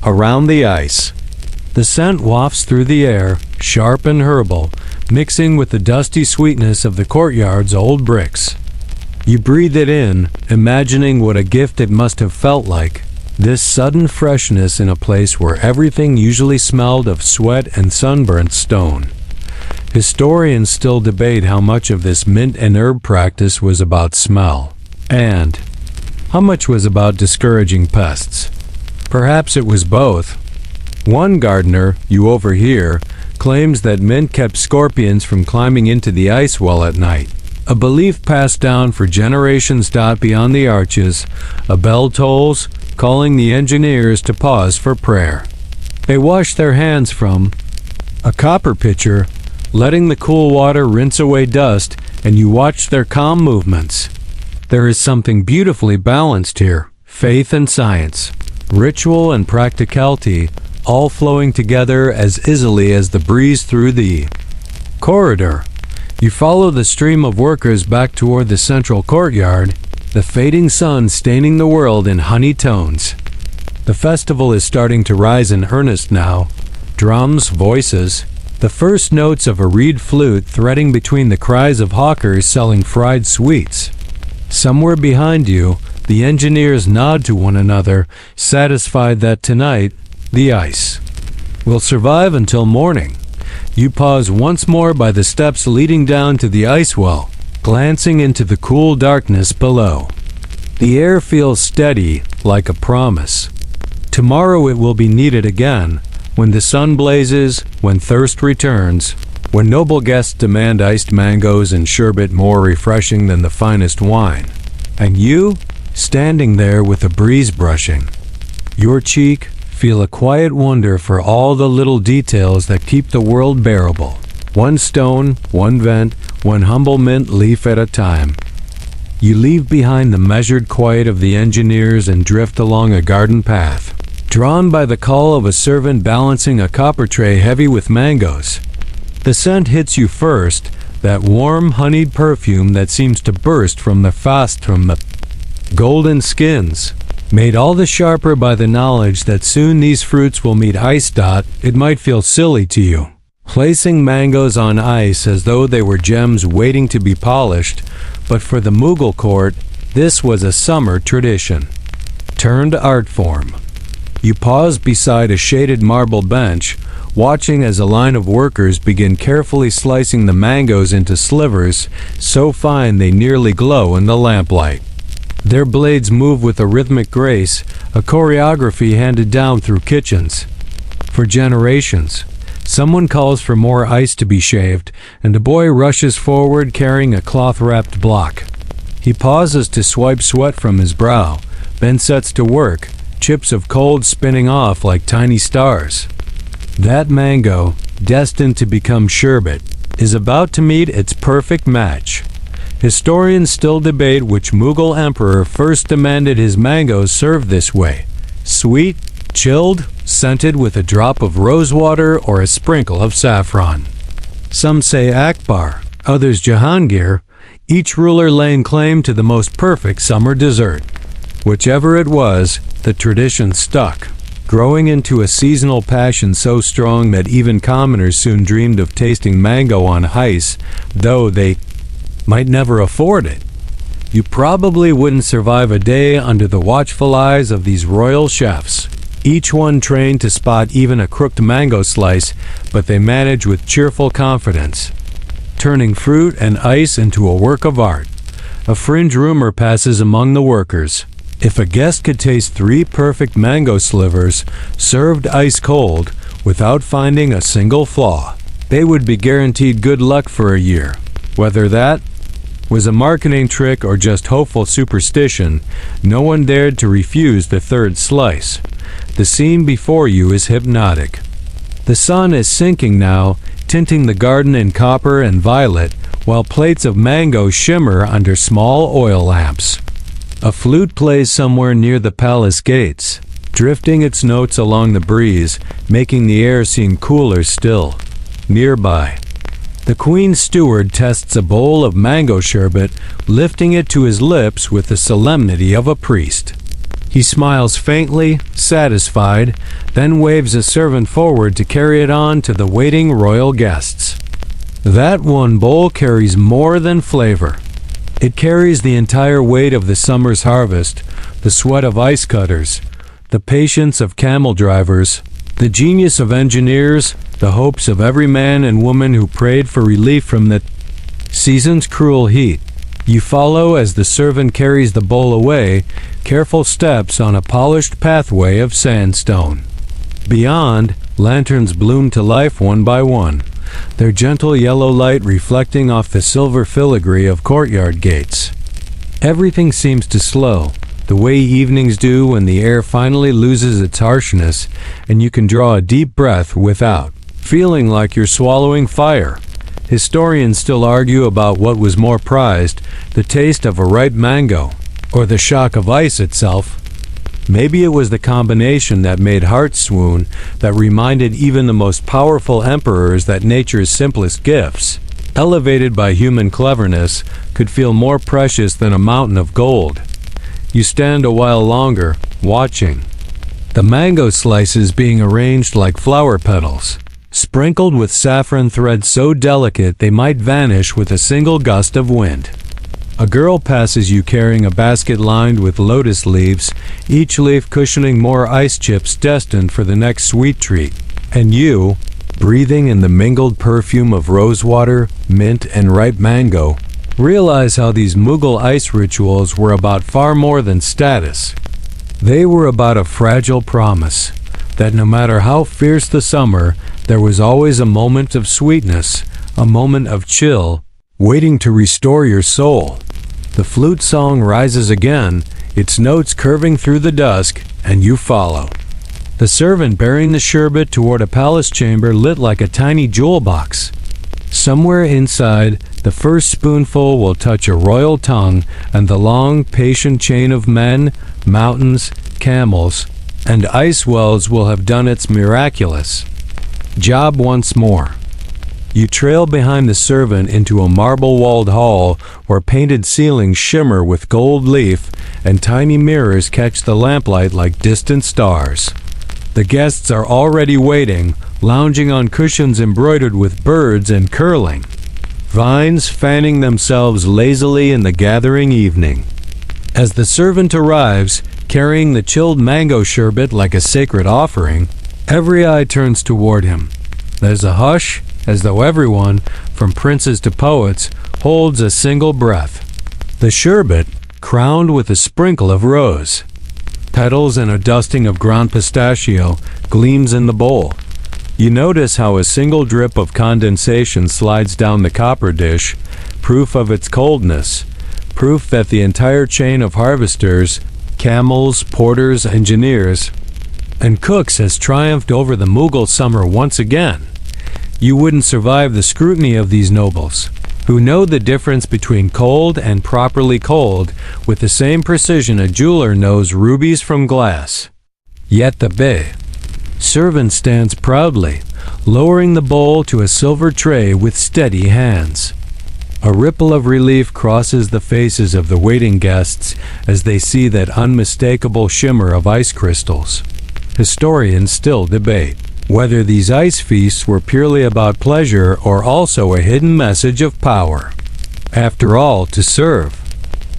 Around the ice, the scent wafts through the air, sharp and herbal, mixing with the dusty sweetness of the courtyard's old bricks. You breathe it in, imagining what a gift it must have felt like. This sudden freshness in a place where everything usually smelled of sweat and sunburnt stone. Historians still debate how much of this mint and herb practice was about smell, and how much was about discouraging pests. Perhaps it was both. One gardener, you overhear, claims that mint kept scorpions from climbing into the ice well at night. A belief passed down for generations. Beyond the arches, a bell tolls, calling the engineers to pause for prayer. They wash their hands from a copper pitcher, letting the cool water rinse away dust, and you watch their calm movements. There is something beautifully balanced here. Faith and science, ritual and practicality, all flowing together as easily as the breeze through the corridor. You follow the stream of workers back toward the central courtyard, the fading sun staining the world in honey tones. The festival is starting to rise in earnest now. Drums, voices, the first notes of a reed flute threading between the cries of hawkers selling fried sweets. Somewhere behind you, the engineers nod to one another, satisfied that tonight, the ice will survive until morning. You pause once more by the steps leading down to the ice well, glancing into the cool darkness below. The air feels steady, like a promise. Tomorrow it will be needed again, when the sun blazes, when thirst returns, when noble guests demand iced mangoes and sherbet more refreshing than the finest wine. And you, standing there with a breeze brushing your cheek, feel a quiet wonder for all the little details that keep the world bearable. One stone, one vent, one humble mint leaf at a time. You leave behind the measured quiet of the engineers and drift along a garden path, drawn by the call of a servant balancing a copper tray heavy with mangoes. The scent hits you first, that warm, honeyed perfume that seems to burst from the golden skins, made all the sharper by the knowledge that soon these fruits will meet ice. It might feel silly to you, placing mangoes on ice as though they were gems waiting to be polished, but for the Mughal court, this was a summer tradition, turned art form. You pause beside a shaded marble bench, watching as a line of workers begin carefully slicing the mangoes into slivers so fine they nearly glow in the lamplight. Their blades move with a rhythmic grace, a choreography handed down through kitchens for generations. Someone calls for more ice to be shaved, and a boy rushes forward carrying a cloth-wrapped block. He pauses to swipe sweat from his brow, then sets to work, chips of cold spinning off like tiny stars. That mango, destined to become sherbet, is about to meet its perfect match. Historians still debate which Mughal emperor first demanded his mangoes served this way: sweet, chilled, scented with a drop of rosewater or a sprinkle of saffron. Some say Akbar, others Jahangir, each ruler laying claim to the most perfect summer dessert. Whichever it was, the tradition stuck, growing into a seasonal passion so strong that even commoners soon dreamed of tasting mango on ice, though they might never afford it. You probably wouldn't survive a day under the watchful eyes of these royal chefs, each one trained to spot even a crooked mango slice, but they manage with cheerful confidence, turning fruit and ice into a work of art. A fringe rumor passes among the workers. If a guest could taste 3 perfect mango slivers, served ice cold, without finding a single flaw, they would be guaranteed good luck for a year. Whether that was a marketing trick or just hopeful superstition, no one dared to refuse the 3rd slice. The scene before you is hypnotic. The sun is sinking now, tinting the garden in copper and violet, while plates of mango shimmer under small oil lamps. A flute plays somewhere near the palace gates, drifting its notes along the breeze, making the air seem cooler still. Nearby, the queen's steward tests a bowl of mango sherbet, lifting it to his lips with the solemnity of a priest. He smiles faintly, satisfied, then waves a servant forward to carry it on to the waiting royal guests. That one bowl carries more than flavor. It carries the entire weight of the summer's harvest, the sweat of ice cutters, the patience of camel drivers, the genius of engineers, the hopes of every man and woman who prayed for relief from the season's cruel heat. You follow as the servant carries the bowl away, careful steps on a polished pathway of sandstone. Beyond, lanterns bloom to life one by one, their gentle yellow light reflecting off the silver filigree of courtyard gates. Everything seems to slow, the way evenings do when the air finally loses its harshness and you can draw a deep breath without feeling like you're swallowing fire. Historians still argue about what was more prized, the taste of a ripe mango, or the shock of ice itself. Maybe it was the combination that made hearts swoon, that reminded even the most powerful emperors that nature's simplest gifts, elevated by human cleverness, could feel more precious than a mountain of gold. You stand a while longer, watching. The mango slices being arranged like flower petals, sprinkled with saffron threads so delicate they might vanish with a single gust of wind. A girl passes you carrying a basket lined with lotus leaves, each leaf cushioning more ice chips destined for the next sweet treat. And you, breathing in the mingled perfume of rosewater, mint, and ripe mango, realize how these Mughal ice rituals were about far more than status. They were about a fragile promise that no matter how fierce the summer, there was always a moment of sweetness, a moment of chill, waiting to restore your soul. The flute song rises again, its notes curving through the dusk, and you follow. The servant bearing the sherbet toward a palace chamber lit like a tiny jewel box. Somewhere inside, the first spoonful will touch a royal tongue, and the long, patient chain of men, mountains, camels, and ice wells will have done its miraculous job once more. You trail behind the servant into a marble-walled hall where painted ceilings shimmer with gold leaf and tiny mirrors catch the lamplight like distant stars. The guests are already waiting, lounging on cushions embroidered with birds and curling vines fanning themselves lazily in the gathering evening. As the servant arrives, carrying the chilled mango sherbet like a sacred offering, every eye turns toward him. There's a hush, as though everyone, from princes to poets, holds a single breath. The sherbet, crowned with a sprinkle of rose petals and a dusting of ground pistachio, gleams in the bowl. You notice how a single drip of condensation slides down the copper dish, proof of its coldness, proof that the entire chain of harvesters, camels, porters, engineers, and cooks has triumphed over the Mughal summer once again. You wouldn't survive the scrutiny of these nobles, who know the difference between cold and properly cold with the same precision a jeweler knows rubies from glass. Yet the bey servant stands proudly, lowering the bowl to a silver tray with steady hands. A ripple of relief crosses the faces of the waiting guests as they see that unmistakable shimmer of ice crystals. Historians still debate whether these ice feasts were purely about pleasure or also a hidden message of power. After all, to serve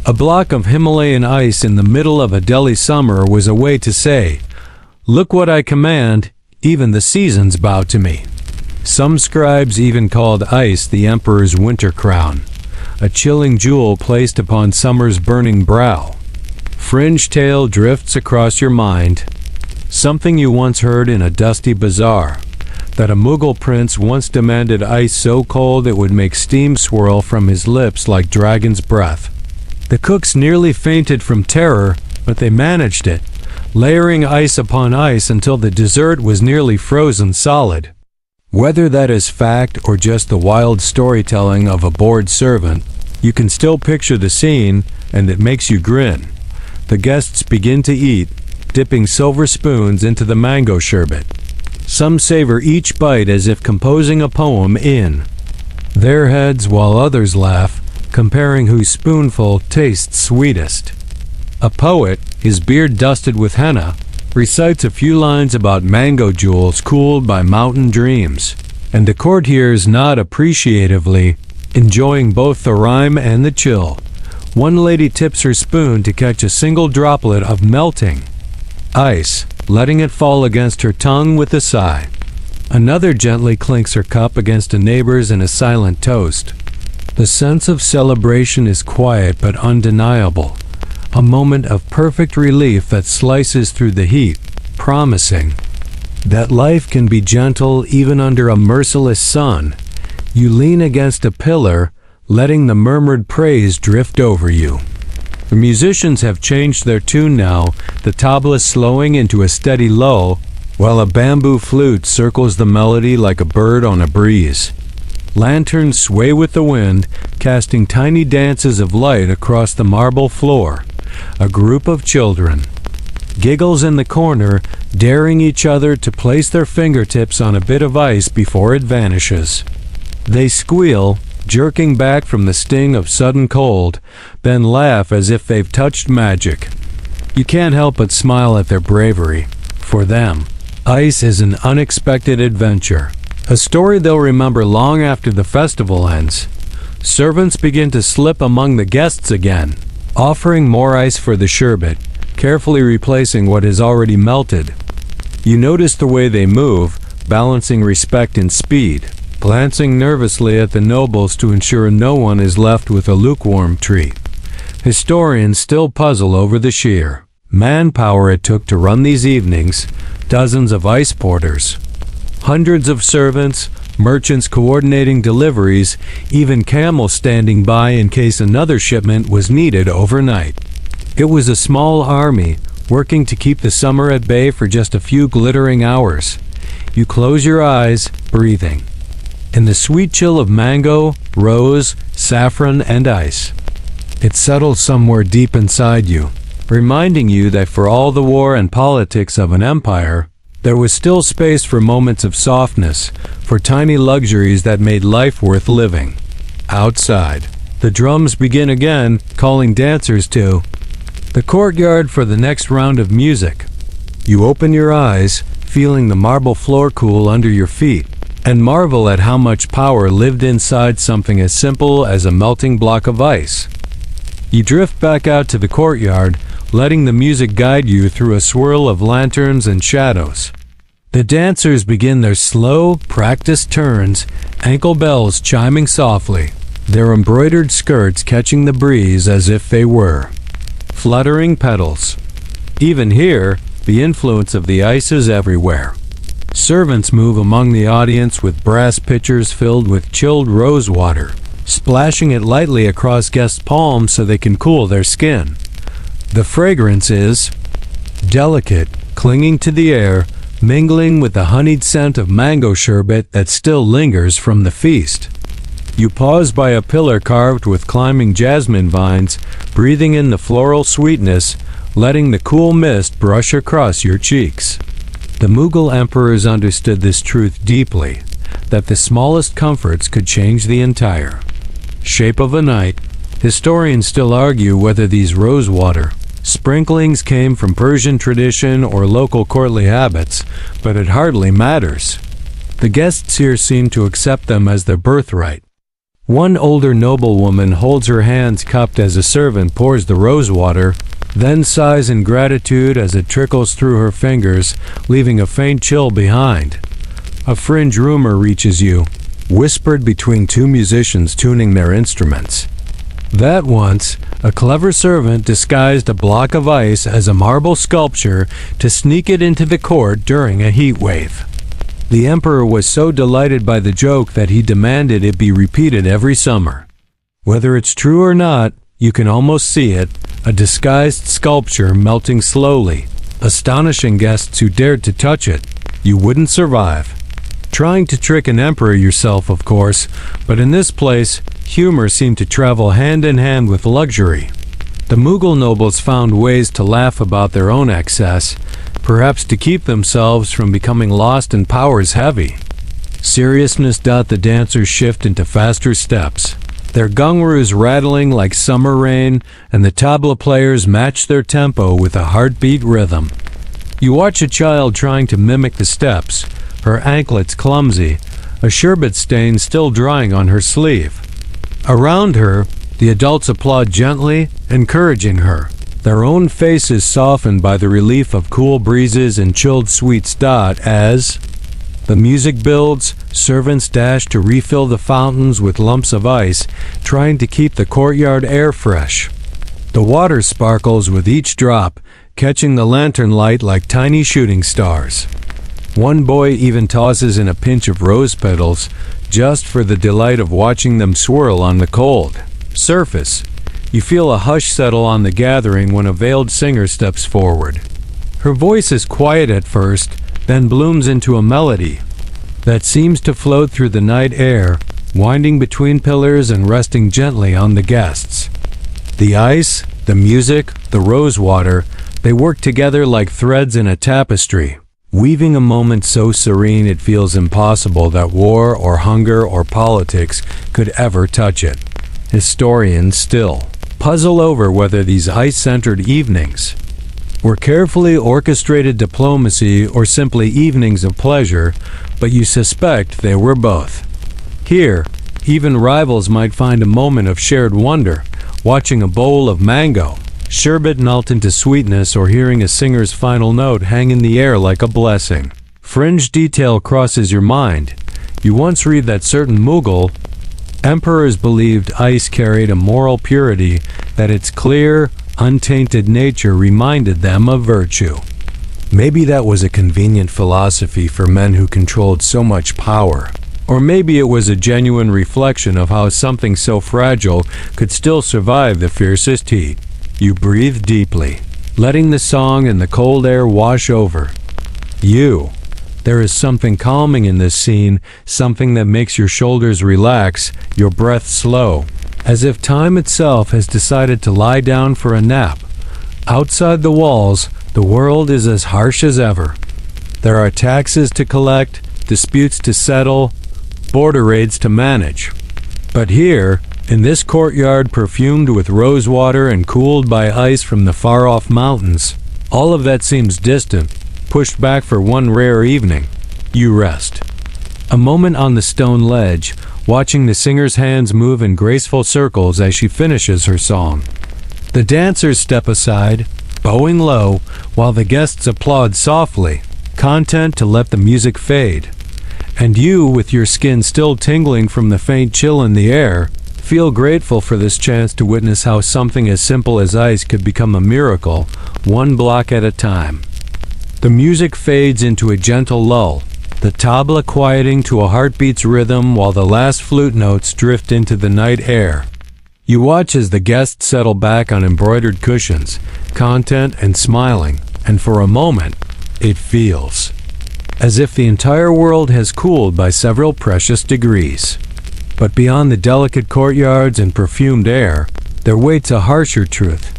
a block of Himalayan ice in the middle of a Delhi summer was a way to say, "Look what I command, even the seasons bow to me." Some scribes even called ice the emperor's winter crown, a chilling jewel placed upon summer's burning brow. Fringe tale drifts across your mind, something you once heard in a dusty bazaar, that a Mughal prince once demanded ice so cold it would make steam swirl from his lips like dragon's breath. The cooks nearly fainted from terror, but they managed it, layering ice upon ice until the dessert was nearly frozen solid. Whether that is fact or just the wild storytelling of a bored servant, you can still picture the scene, and it makes you grin. The guests begin to eat, dipping silver spoons into the mango sherbet. Some savor each bite as if composing a poem in their heads, while others laugh, comparing whose spoonful tastes sweetest. A poet, his beard dusted with henna, recites a few lines about mango jewels cooled by mountain dreams, and the courtiers nod appreciatively, enjoying both the rhyme and the chill. One lady tips her spoon to catch a single droplet of melting ice, letting it fall against her tongue with a sigh. Another gently clinks her cup against a neighbor's in a silent toast. The sense of celebration is quiet but undeniable, a moment of perfect relief that slices through the heat, promising that life can be gentle even under a merciless sun. You lean against a pillar, letting the murmured praise drift over you. The musicians have changed their tune now, the tabla slowing into a steady lull, while a bamboo flute circles the melody like a bird on a breeze. Lanterns sway with the wind, casting tiny dances of light across the marble floor. A group of children giggles in the corner, daring each other to place their fingertips on a bit of ice before it vanishes. They squeal, jerking back from the sting of sudden cold, then laugh as if they've touched magic. You can't help but smile at their bravery. For them, ice is an unexpected adventure, a story they'll remember long after the festival ends. Servants begin to slip among the guests again, offering more ice for the sherbet, carefully replacing what has already melted. You notice the way they move, balancing respect and speed, glancing nervously at the nobles to ensure no one is left with a lukewarm treat. Historians still puzzle over the sheer manpower it took to run these evenings, dozens of ice porters, hundreds of servants, merchants coordinating deliveries, even camels standing by in case another shipment was needed overnight. It was a small army, working to keep the summer at bay for just a few glittering hours. You close your eyes, breathing in the sweet chill of mango, rose, saffron, and ice. It settles somewhere deep inside you, reminding you that for all the war and politics of an empire, there was still space for moments of softness, for tiny luxuries that made life worth living. Outside, the drums begin again, calling dancers to the courtyard for the next round of music. You open your eyes, feeling the marble floor cool under your feet, and marvel at how much power lived inside something as simple as a melting block of ice. You drift back out to the courtyard, letting the music guide you through a swirl of lanterns and shadows. The dancers begin their slow, practiced turns, ankle bells chiming softly, their embroidered skirts catching the breeze as if they were fluttering petals. Even here, the influence of the ice is everywhere. Servants move among the audience with brass pitchers filled with chilled rose water, splashing it lightly across guests' palms so they can cool their skin. The fragrance is delicate, clinging to the air, mingling with the honeyed scent of mango sherbet that still lingers from the feast. You pause by a pillar carved with climbing jasmine vines, breathing in the floral sweetness, letting the cool mist brush across your cheeks. The Mughal emperors understood this truth deeply, that the smallest comforts could change the entire shape of a night. Historians still argue whether these rosewater sprinklings came from Persian tradition or local courtly habits, but it hardly matters. The guests here seem to accept them as their birthright. One older noblewoman holds her hands cupped as a servant pours the rosewater, then sighs in gratitude as it trickles through her fingers, leaving a faint chill behind. A fringe rumor reaches you, whispered between two musicians tuning their instruments, that once a clever servant disguised a block of ice as a marble sculpture to sneak it into the court during a heat wave. The emperor was so delighted by the joke that he demanded it be repeated every summer. Whether it's true or not, you can almost see it, a disguised sculpture melting slowly, astonishing guests who dared to touch it. You wouldn't survive. Trying to trick an emperor yourself, of course, but in this place, humor seemed to travel hand in hand with luxury. The Mughal nobles found ways to laugh about their own excess, perhaps to keep themselves from becoming lost in powers heavy. Seriousness the dancers shift into faster steps, their gungaroos rattling like summer rain, and the tabla players match their tempo with a heartbeat rhythm. You watch a child trying to mimic the steps, her anklets clumsy, a sherbet stain still drying on her sleeve. Around her, the adults applaud gently, encouraging her, their own faces softened by the relief of cool breezes and chilled sweets. As the music builds, servants dash to refill the fountains with lumps of ice, trying to keep the courtyard air fresh. The water sparkles with each drop, catching the lantern light like tiny shooting stars. One boy even tosses in a pinch of rose petals, just for the delight of watching them swirl on the cold surface. You feel a hush settle on the gathering when a veiled singer steps forward. Her voice is quiet at first, then blooms into a melody that seems to float through the night air, winding between pillars and resting gently on the guests. The ice, the music, the rosewater, they work together like threads in a tapestry, weaving a moment so serene it feels impossible that war or hunger or politics could ever touch it. Historians still puzzle over whether these ice-centered evenings were carefully orchestrated diplomacy or simply evenings of pleasure, but you suspect they were both. Here, even rivals might find a moment of shared wonder, watching a bowl of mango sherbet melt into sweetness or hearing a singer's final note hang in the air like a blessing. Fringe detail crosses your mind. You once read that certain Mughal emperors believed ice carried a moral purity, that its clear, untainted nature reminded them of virtue. Maybe that was a convenient philosophy for men who controlled so much power. Or maybe it was a genuine reflection of how something so fragile could still survive the fiercest heat. You breathe deeply, letting the song and the cold air wash over you. There is something calming in this scene, something that makes your shoulders relax, your breath slow, as if time itself has decided to lie down for a nap. Outside the walls, the world is as harsh as ever. There are taxes to collect, disputes to settle, border raids to manage. But here, in this courtyard perfumed with rosewater and cooled by ice from the far-off mountains, all of that seems distant, pushed back for one rare evening. You rest. A moment on the stone ledge, watching the singer's hands move in graceful circles as she finishes her song. The dancers step aside, bowing low, while the guests applaud softly, content to let the music fade. And you, with your skin still tingling from the faint chill in the air, feel grateful for this chance to witness how something as simple as ice could become a miracle, one block at a time. The music fades into a gentle lull, the tabla quieting to a heartbeat's rhythm while the last flute notes drift into the night air. You watch as the guests settle back on embroidered cushions, content and smiling, and for a moment, it feels as if the entire world has cooled by several precious degrees. But beyond the delicate courtyards and perfumed air, there waits a harsher truth.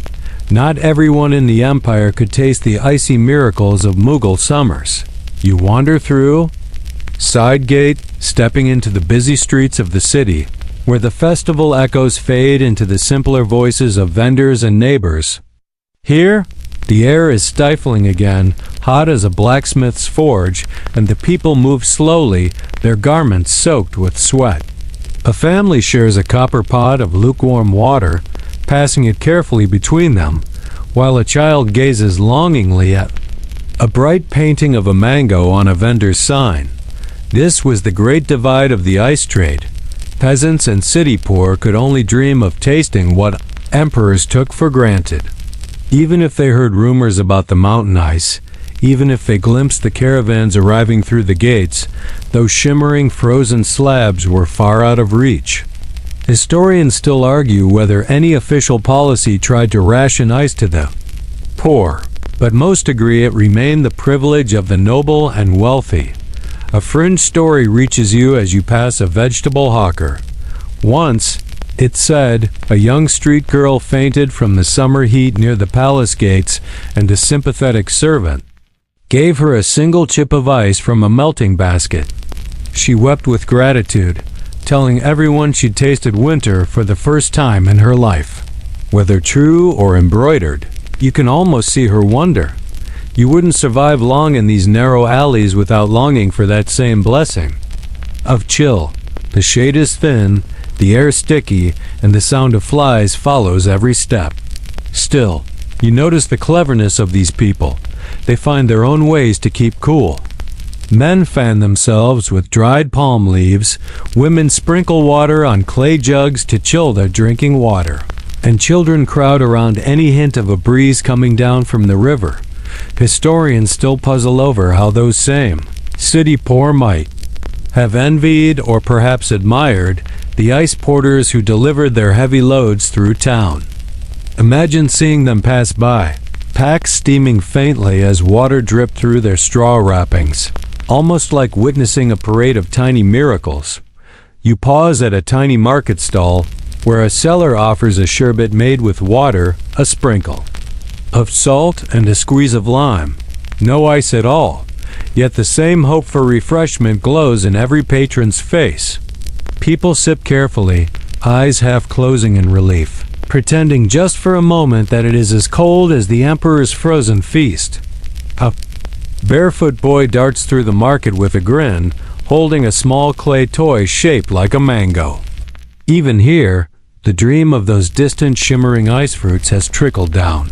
Not everyone in the empire could taste the icy miracles of Mughal summers. You wander through side gate, stepping into the busy streets of the city, where the festival echoes fade into the simpler voices of vendors and neighbors. Here, the air is stifling again, hot as a blacksmith's forge, and the people move slowly, their garments soaked with sweat. A family shares a copper pot of lukewarm water, passing it carefully between them, while a child gazes longingly at a bright painting of a mango on a vendor's sign. This was the great divide of the ice trade. Peasants and city poor could only dream of tasting what emperors took for granted. Even if they heard rumors about the mountain ice, even if they glimpsed the caravans arriving through the gates, those shimmering frozen slabs were far out of reach. Historians still argue whether any official policy tried to ration ice to the poor, but most agree it remained the privilege of the noble and wealthy. A fringe story reaches you as you pass a vegetable hawker. Once, it said, a young street girl fainted from the summer heat near the palace gates, and a sympathetic servant gave her a single chip of ice from a melting basket. She wept with gratitude, telling everyone she'd tasted winter for the first time in her life. Whether true or embroidered, you can almost see her wonder. You wouldn't survive long in these narrow alleys without longing for that same blessing of chill. The shade is thin, the air sticky, and the sound of flies follows every step. Still, you notice the cleverness of these people. They find their own ways to keep cool. Men fan themselves with dried palm leaves, women sprinkle water on clay jugs to chill their drinking water, and children crowd around any hint of a breeze coming down from the river. Historians still puzzle over how those same city poor might have envied or perhaps admired the ice porters who delivered their heavy loads through town. Imagine seeing them pass by, packs steaming faintly as water dripped through their straw wrappings, almost like witnessing a parade of tiny miracles. You pause at a tiny market stall where a seller offers a sherbet made with water, a sprinkle of salt, and a squeeze of lime. No ice at all, yet the same hope for refreshment glows in every patron's face. People sip carefully, eyes half closing in relief, pretending just for a moment that it is as cold as the emperor's frozen feast. A barefoot boy darts through the market with a grin, holding a small clay toy shaped like a mango. Even here, the dream of those distant shimmering ice fruits has trickled down.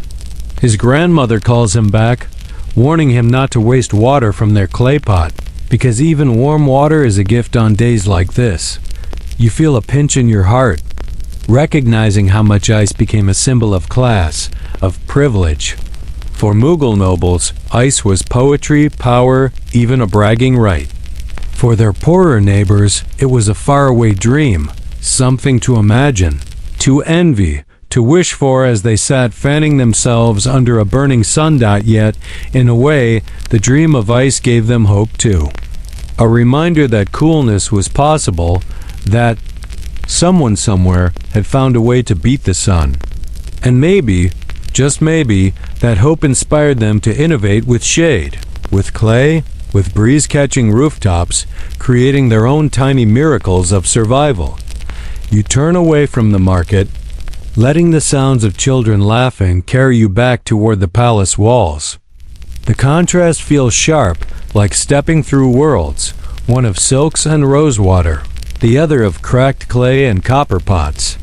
His grandmother calls him back, warning him not to waste water from their clay pot, because even warm water is a gift on days like this. You feel a pinch in your heart, recognizing how much ice became a symbol of class, of privilege. For Mughal nobles, ice was poetry, power, even a bragging right. For their poorer neighbors, it was a faraway dream, something to imagine, to envy, to wish for as they sat fanning themselves under a burning sun. Yet, in a way, the dream of ice gave them hope too. A reminder that coolness was possible, that someone somewhere had found a way to beat the sun. And maybe, just maybe, that hope inspired them to innovate with shade, with clay, with breeze-catching rooftops, creating their own tiny miracles of survival. You turn away from the market, letting the sounds of children laughing carry you back toward the palace walls. The contrast feels sharp, like stepping through worlds, one of silks and rosewater, the other of cracked clay and copper pots.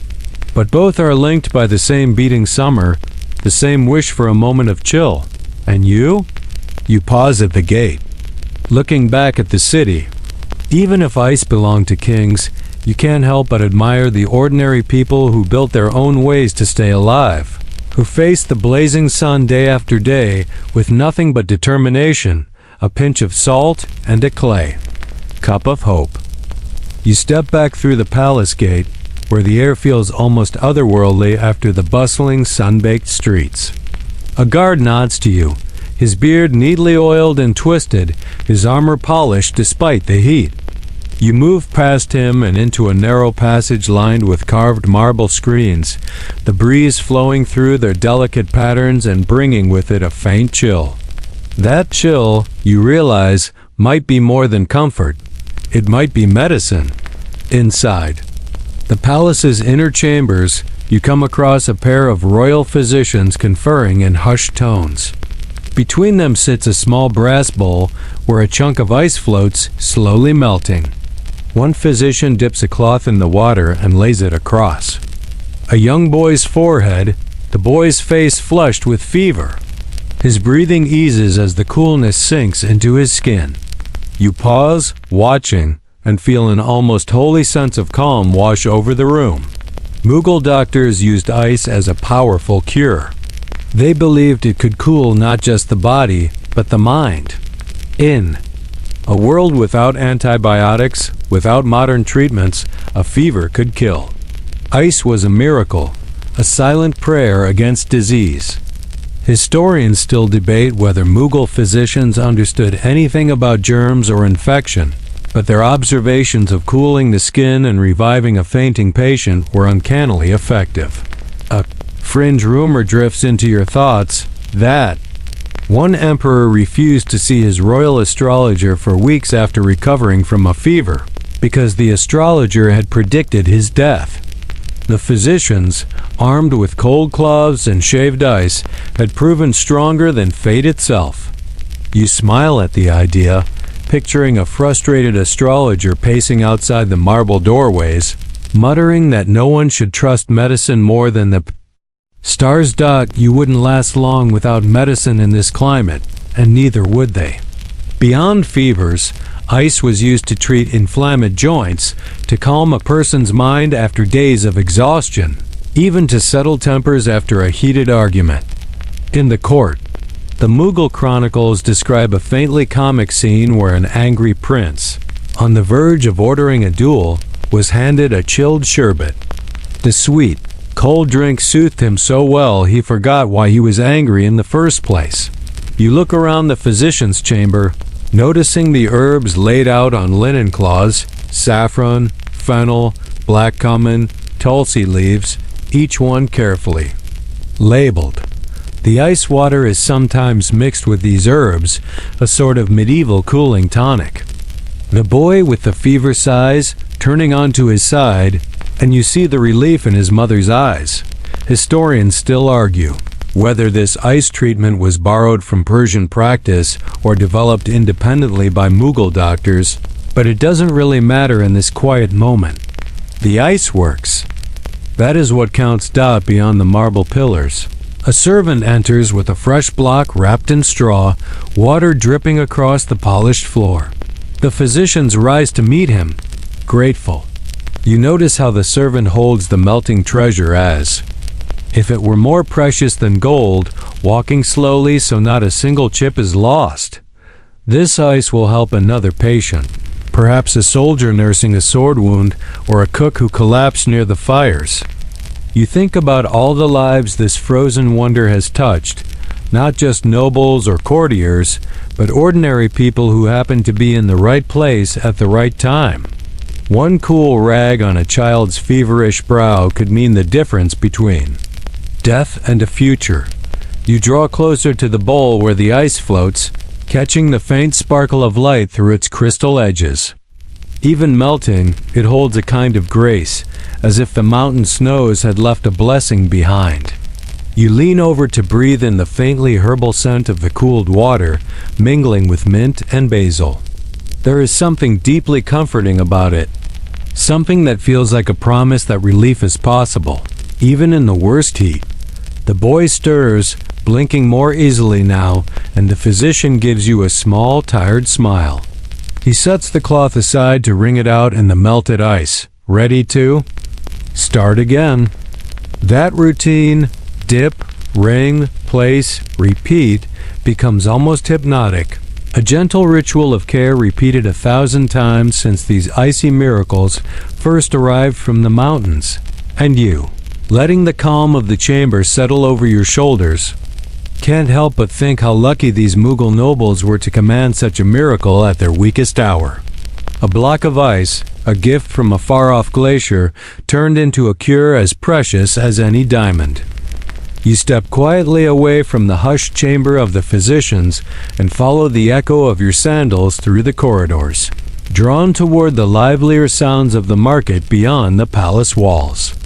But both are linked by the same beating summer, the same wish for a moment of chill. And you? You pause at the gate, looking back at the city. Even if ice belonged to kings, you can't help but admire the ordinary people who built their own ways to stay alive, who faced the blazing sun day after day with nothing but determination, a pinch of salt, and a clay cup of hope. You step back through the palace gate, where the air feels almost otherworldly after the bustling, sun-baked streets. A guard nods to you, his beard neatly oiled and twisted, his armor polished despite the heat. You move past him and into a narrow passage lined with carved marble screens, the breeze flowing through their delicate patterns and bringing with it a faint chill. That chill, you realize, might be more than comfort. It might be medicine. Inside the palace's inner chambers, you come across a pair of royal physicians conferring in hushed tones. Between them sits a small brass bowl where a chunk of ice floats, slowly melting. One physician dips a cloth in the water and lays it across a young boy's forehead, the boy's face flushed with fever. His breathing eases as the coolness sinks into his skin. You pause, watching, and feel an almost holy sense of calm wash over the room. Mughal doctors used ice as a powerful cure. They believed it could cool not just the body, but the mind. In a world without antibiotics, without modern treatments, a fever could kill. Ice was a miracle, a silent prayer against disease. Historians still debate whether Mughal physicians understood anything about germs or infection, but their observations of cooling the skin and reviving a fainting patient were uncannily effective. A fringe rumor drifts into your thoughts that one emperor refused to see his royal astrologer for weeks after recovering from a fever, because the astrologer had predicted his death. The physicians, armed with cold cloths and shaved ice, had proven stronger than fate itself. You smile at the idea, picturing a frustrated astrologer pacing outside the marble doorways, muttering that no one should trust medicine more than the stars. You wouldn't last long without medicine in this climate, and neither would they. Beyond fevers, ice was used to treat inflamed joints, to calm a person's mind after days of exhaustion, even to settle tempers after a heated argument. In the court, the Mughal chronicles describe a faintly comic scene where an angry prince, on the verge of ordering a duel, was handed a chilled sherbet. The sweet, cold drink soothed him so well he forgot why he was angry in the first place. You look around the physician's chamber, noticing the herbs laid out on linen cloths, saffron, fennel, black cumin, tulsi leaves, each one carefully labeled. The ice water is sometimes mixed with these herbs, a sort of medieval cooling tonic. The boy with the fever sighs, turning onto his side, and you see the relief in his mother's eyes. Historians still argue whether this ice treatment was borrowed from Persian practice or developed independently by Mughal doctors, but it doesn't really matter in this quiet moment. The ice works. That is what counts. Beyond the marble pillars, a servant enters with a fresh block wrapped in straw, water dripping across the polished floor. The physicians rise to meet him, grateful. You notice how the servant holds the melting treasure as if it were more precious than gold, walking slowly so not a single chip is lost. This ice will help another patient, perhaps a soldier nursing a sword wound or a cook who collapsed near the fires. You think about all the lives this frozen wonder has touched, not just nobles or courtiers, but ordinary people who happen to be in the right place at the right time. One cool rag on a child's feverish brow could mean the difference between death and a future. You draw closer to the bowl where the ice floats, catching the faint sparkle of light through its crystal edges. Even melting, it holds a kind of grace, as if the mountain snows had left a blessing behind. You lean over to breathe in the faintly herbal scent of the cooled water, mingling with mint and basil. There is something deeply comforting about it, something that feels like a promise that relief is possible, even in the worst heat. The boy stirs, blinking more easily now, and the physician gives you a small, tired smile. He sets the cloth aside to wring it out in the melted ice, ready to start again. That routine, dip, wring, place, repeat, becomes almost hypnotic, A gentle ritual of care repeated 1,000 times since these icy miracles first arrived from the mountains. And you, letting the calm of the chamber settle over your shoulders, can't help but think how lucky these Mughal nobles were to command such a miracle at their weakest hour. A block of ice, a gift from a far-off glacier, turned into a cure as precious as any diamond. You step quietly away from the hushed chamber of the physicians and follow the echo of your sandals through the corridors, drawn toward the livelier sounds of the market beyond the palace walls.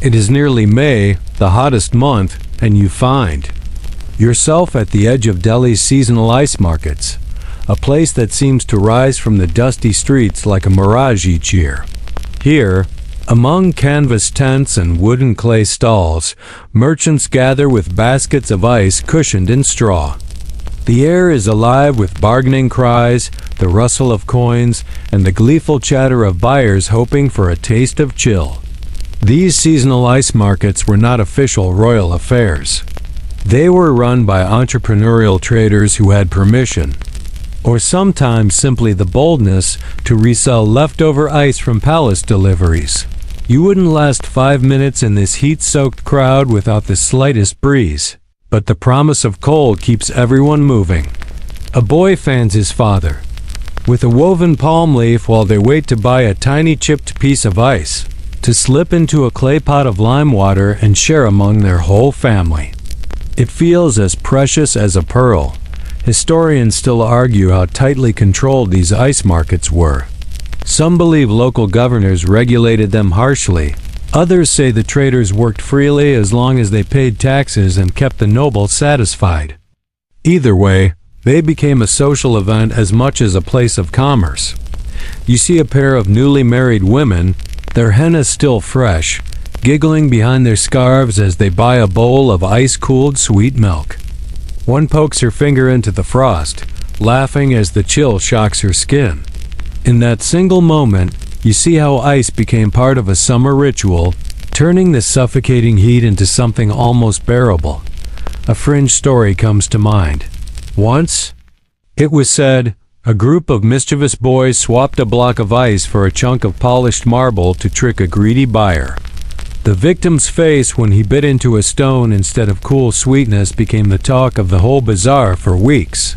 It is nearly May, the hottest month, and you find yourself at the edge of Delhi's seasonal ice markets, a place that seems to rise from the dusty streets like a mirage each year. Here, among canvas tents and wooden clay stalls, merchants gather with baskets of ice cushioned in straw. The air is alive with bargaining cries, the rustle of coins, and the gleeful chatter of buyers hoping for a taste of chill. These seasonal ice markets were not official royal affairs. They were run by entrepreneurial traders who had permission, or sometimes simply the boldness, to resell leftover ice from palace deliveries. You wouldn't last 5 minutes in this heat-soaked crowd without the slightest breeze, but the promise of cold keeps everyone moving. A boy fans his father with a woven palm leaf while they wait to buy a tiny chipped piece of ice, to slip into a clay pot of lime water and share among their whole family. It feels as precious as a pearl. Historians still argue how tightly controlled these ice markets were. Some believe local governors regulated them harshly. Others say the traders worked freely as long as they paid taxes and kept the nobles satisfied. Either way, they became a social event as much as a place of commerce. You see a pair of newly married women, their henna still fresh, giggling behind their scarves as they buy a bowl of ice-cooled sweet milk. One pokes her finger into the frost, laughing as the chill shocks her skin. In that single moment, you see how ice became part of a summer ritual, turning the suffocating heat into something almost bearable. A fringe story comes to mind. Once, it was said, a group of mischievous boys swapped a block of ice for a chunk of polished marble to trick a greedy buyer. The victim's face when he bit into a stone instead of cool sweetness became the talk of the whole bazaar for weeks.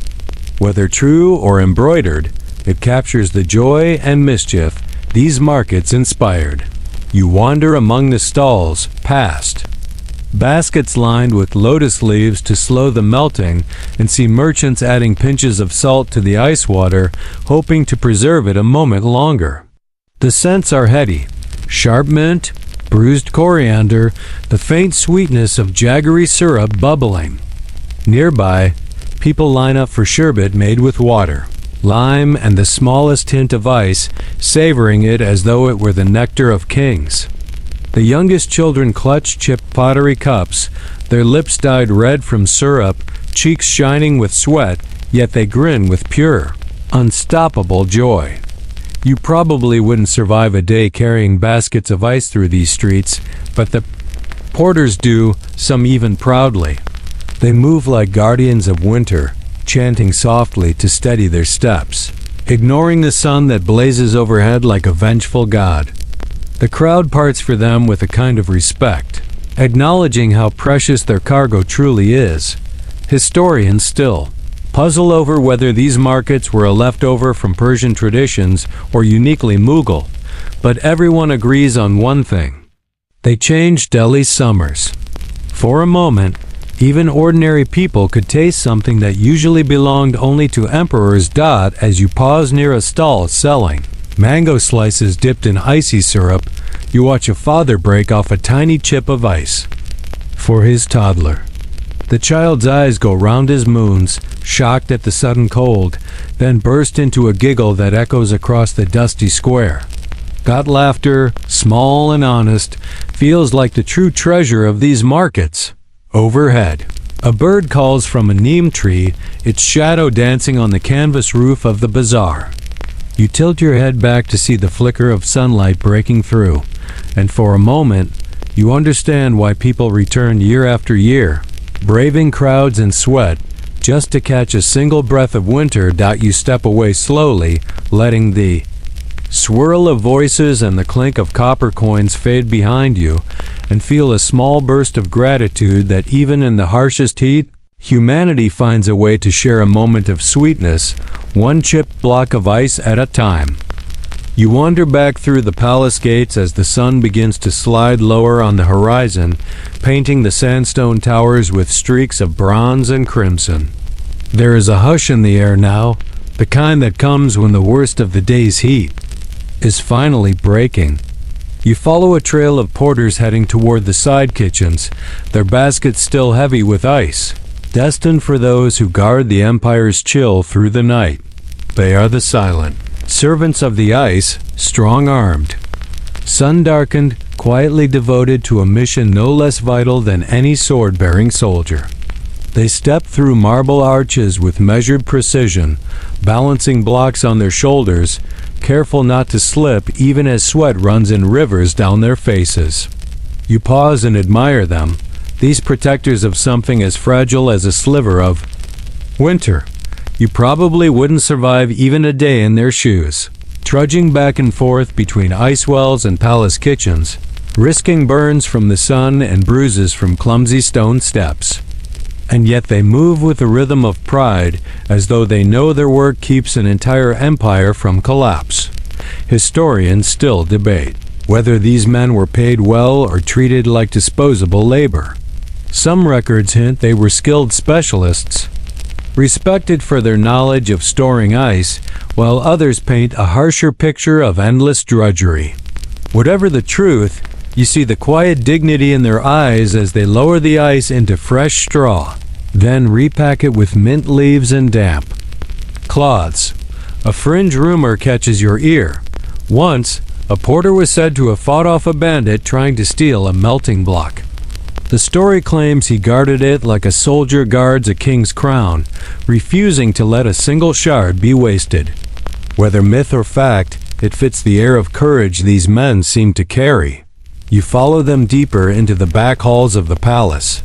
Whether true or embroidered, it captures the joy and mischief these markets inspired. You wander among the stalls, past baskets lined with lotus leaves to slow the melting, and see merchants adding pinches of salt to the ice water, hoping to preserve it a moment longer. The scents are heady: sharp mint, bruised coriander, the faint sweetness of jaggery syrup bubbling. Nearby, people line up for sherbet made with water, lime, and the smallest hint of ice, savoring it as though it were the nectar of kings. The youngest children clutch chipped pottery cups, their lips dyed red from syrup, cheeks shining with sweat, yet they grin with pure, unstoppable joy. You probably wouldn't survive a day carrying baskets of ice through these streets, but the porters do, some even proudly. They move like guardians of winter, chanting softly to steady their steps, ignoring the sun that blazes overhead like a vengeful god. The crowd parts for them with a kind of respect, acknowledging how precious their cargo truly is. Historians still puzzle over whether these markets were a leftover from Persian traditions or uniquely Mughal, but everyone agrees on one thing: they changed Delhi's summers. For a moment, even ordinary people could taste something that usually belonged only to emperors. As you pause near a stall selling mango slices dipped in icy syrup, you watch a father break off a tiny chip of ice for his toddler. The child's eyes go round as moons, shocked at the sudden cold, then burst into a giggle that echoes across the dusty square. That laughter, small and honest, feels like the true treasure of these markets. Overhead, a bird calls from a neem tree, its shadow dancing on the canvas roof of the bazaar. You tilt your head back to see the flicker of sunlight breaking through, and for a moment, you understand why people return year after year, braving crowds and sweat, just to catch a single breath of winter. You step away slowly, letting the swirl of voices and the clink of copper coins fade behind you, and feel a small burst of gratitude that even in the harshest heat, humanity finds a way to share a moment of sweetness, one chipped block of ice at a time. You wander back through the palace gates as the sun begins to slide lower on the horizon, painting the sandstone towers with streaks of bronze and crimson. There is a hush in the air now, the kind that comes when the worst of the day's heat is finally breaking. You follow a trail of porters heading toward the side kitchens, their baskets still heavy with ice, destined for those who guard the empire's chill through the night. They are the silent servants of the ice, strong-armed, sun-darkened, quietly devoted to a mission no less vital than any sword-bearing soldier. They step through marble arches with measured precision, balancing blocks on their shoulders, careful not to slip even as sweat runs in rivers down their faces. You pause and admire them, these protectors of something as fragile as a sliver of winter. You probably wouldn't survive even a day in their shoes, trudging back and forth between ice wells and palace kitchens, risking burns from the sun and bruises from clumsy stone steps. And yet they move with a rhythm of pride, as though they know their work keeps an entire empire from collapse. Historians still debate whether these men were paid well or treated like disposable labor. Some records hint they were skilled specialists, respected for their knowledge of storing ice, while others paint a harsher picture of endless drudgery. Whatever the truth, you see the quiet dignity in their eyes as they lower the ice into fresh straw, then repack it with mint leaves and damp cloths. A fringe rumor catches your ear. Once, a porter was said to have fought off a bandit trying to steal a melting block. The story claims he guarded it like a soldier guards a king's crown, refusing to let a single shard be wasted. Whether myth or fact, it fits the air of courage these men seem to carry. You follow them deeper into the back halls of the palace,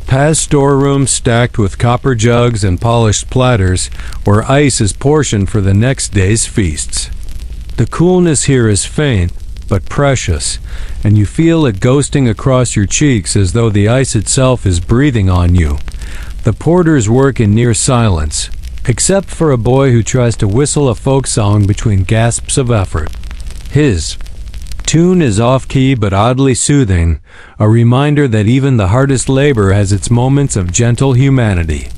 past storerooms stacked with copper jugs and polished platters, where ice is portioned for the next day's feasts. The coolness here is faint, but precious, and you feel it ghosting across your cheeks as though the ice itself is breathing on you. The porters work in near silence, except for a boy who tries to whistle a folk song between gasps of effort. His tune is off-key but oddly soothing, a reminder that even the hardest labor has its moments of gentle humanity.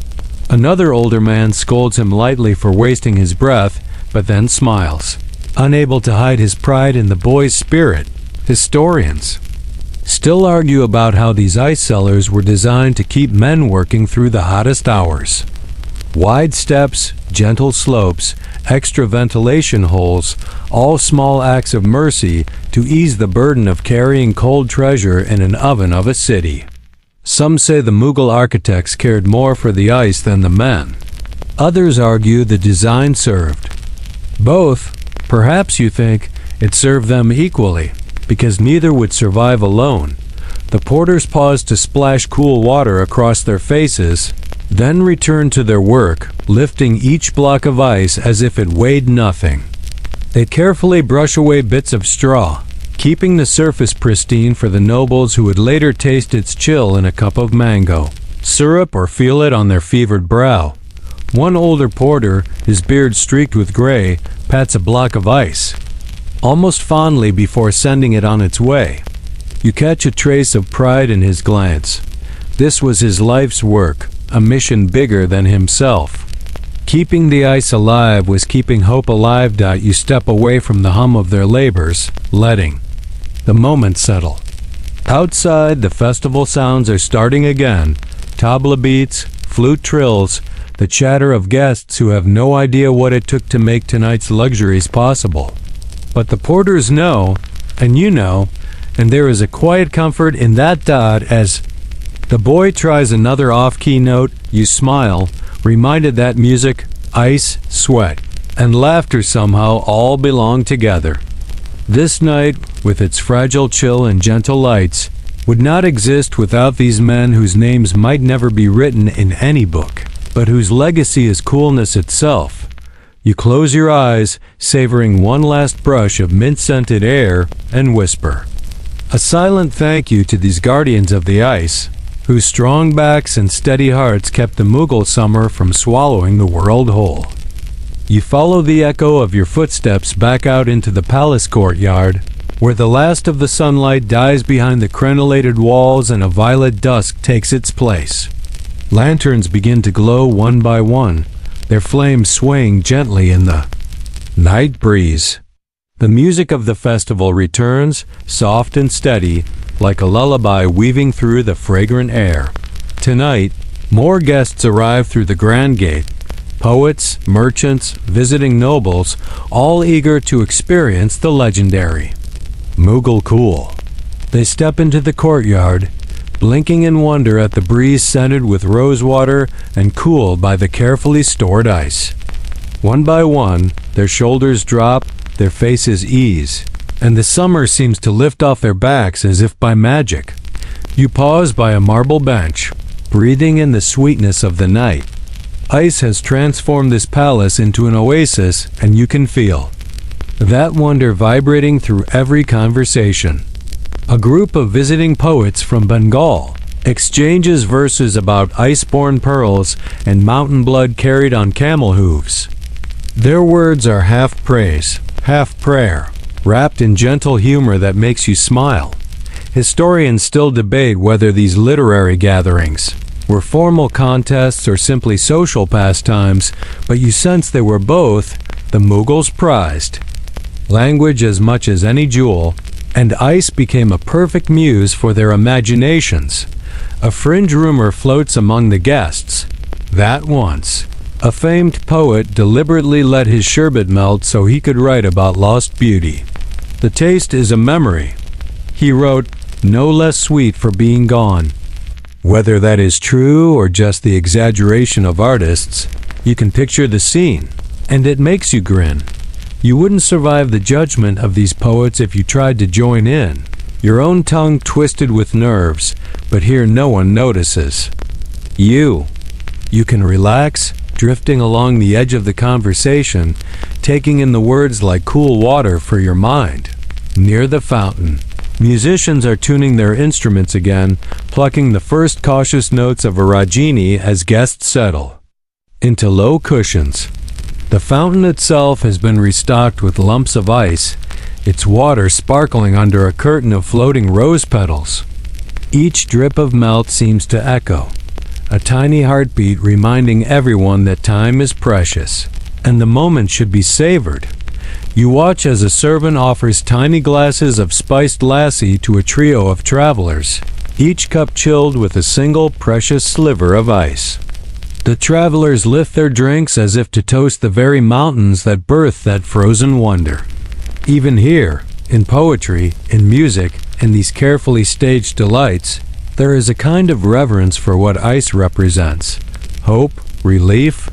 Another older man scolds him lightly for wasting his breath, but then smiles, unable to hide his pride in the boy's spirit. Historians still argue about how these ice cellars were designed to keep men working through the hottest hours. Wide steps, gentle slopes, extra ventilation holes, all small acts of mercy to ease the burden of carrying cold treasure in an oven of a city. Some say the Mughal architects cared more for the ice than the men. Others argue the design served both. Perhaps you think it served them equally, because neither would survive alone. The porters paused to splash cool water across their faces, then returned to their work, lifting each block of ice as if it weighed nothing. They carefully brush away bits of straw, keeping the surface pristine for the nobles who would later taste its chill in a cup of mango syrup or feel it on their fevered brow. One older porter, his beard streaked with gray, pats a block of ice, almost fondly before sending it on its way. You catch a trace of pride in his glance. This was his life's work, a mission bigger than himself. Keeping the ice alive was keeping hope alive. You step away from the hum of their labors, letting the moment settle. Outside, the festival sounds are starting again. Tabla beats, flute trills, the chatter of guests who have no idea what it took to make tonight's luxuries possible. But the porters know, and you know, and there is a quiet comfort in that. As the boy tries another off-key note, you smile, reminded that music, ice, sweat, and laughter somehow all belong together. This night, with its fragile chill and gentle lights, would not exist without these men whose names might never be written in any book. but whose legacy is coolness itself. You close your eyes, savoring one last brush of mint-scented air, and whisper. A silent thank you to these guardians of the ice, whose strong backs and steady hearts kept the Mughal summer from swallowing the world whole. You follow the echo of your footsteps back out into the palace courtyard, where the last of the sunlight dies behind the crenellated walls and a violet dusk takes its place. Lanterns begin to glow one by one, their flames swaying gently in the night breeze. The music of the festival returns, soft and steady, like a lullaby weaving through the fragrant air. Tonight, more guests arrive through the Grand Gate. Poets, merchants, visiting nobles, all eager to experience the legendary Mughal cool. They step into the courtyard, blinking in wonder at the breeze scented with rosewater and cooled by the carefully stored ice. One by one, their shoulders drop, their faces ease, and the summer seems to lift off their backs as if by magic. You pause by a marble bench, breathing in the sweetness of the night. Ice has transformed this palace into an oasis, and you can feel that wonder vibrating through every conversation. A group of visiting poets from Bengal exchanges verses about ice-born pearls and mountain blood carried on camel hooves. Their words are half praise, half prayer, wrapped in gentle humor that makes you smile. Historians still debate whether these literary gatherings were formal contests or simply social pastimes, but you sense they were both. The Mughals prized language as much as any jewel, and ice became a perfect muse for their imaginations. A fringe rumor floats among the guests that once a famed poet deliberately let his sherbet melt so he could write about lost beauty. The taste is a memory. He wrote, "No less sweet for being gone." Whether that is true or just the exaggeration of artists, you can picture the scene, and it makes you grin. You wouldn't survive the judgment of these poets if you tried to join in, your own tongue twisted with nerves, but here no one notices. You can relax, drifting along the edge of the conversation, taking in the words like cool water for your mind. Near the fountain, musicians are tuning their instruments again, plucking the first cautious notes of a ragini as guests settle into low cushions. The fountain itself has been restocked with lumps of ice, its water sparkling under a curtain of floating rose petals. Each drip of melt seems to echo, a tiny heartbeat reminding everyone that time is precious, and the moment should be savored. You watch as a servant offers tiny glasses of spiced lassi to a trio of travelers, each cup chilled with a single precious sliver of ice. The travelers lift their drinks as if to toast the very mountains that birthed that frozen wonder. Even here, in poetry, in music, in these carefully staged delights, there is a kind of reverence for what ice represents. Hope, relief,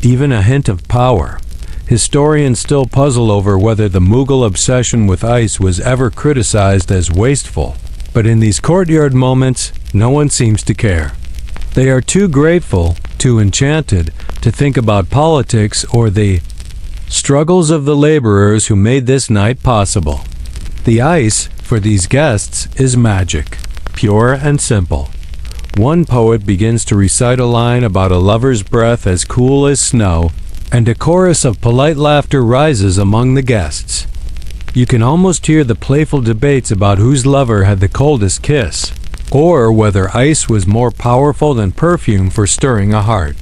even a hint of power. Historians still puzzle over whether the Mughal obsession with ice was ever criticized as wasteful, but in these courtyard moments, no one seems to care. They are too grateful, too enchanted, to think about politics or the struggles of the laborers who made this night possible. The ice, for these guests, is magic, pure and simple. One poet begins to recite a line about a lover's breath as cool as snow, and a chorus of polite laughter rises among the guests. You can almost hear the playful debates about whose lover had the coldest kiss, or whether ice was more powerful than perfume for stirring a heart.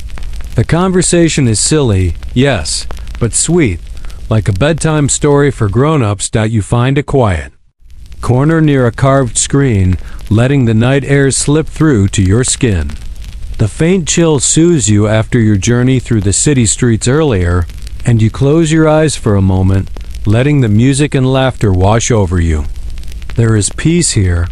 The conversation is silly, yes, but sweet, like a bedtime story for grown-ups that you find a quiet corner near a carved screen, letting the night air slip through to your skin. The faint chill soothes you after your journey through the city streets earlier, and you close your eyes for a moment, letting the music and laughter wash over you. There is peace here,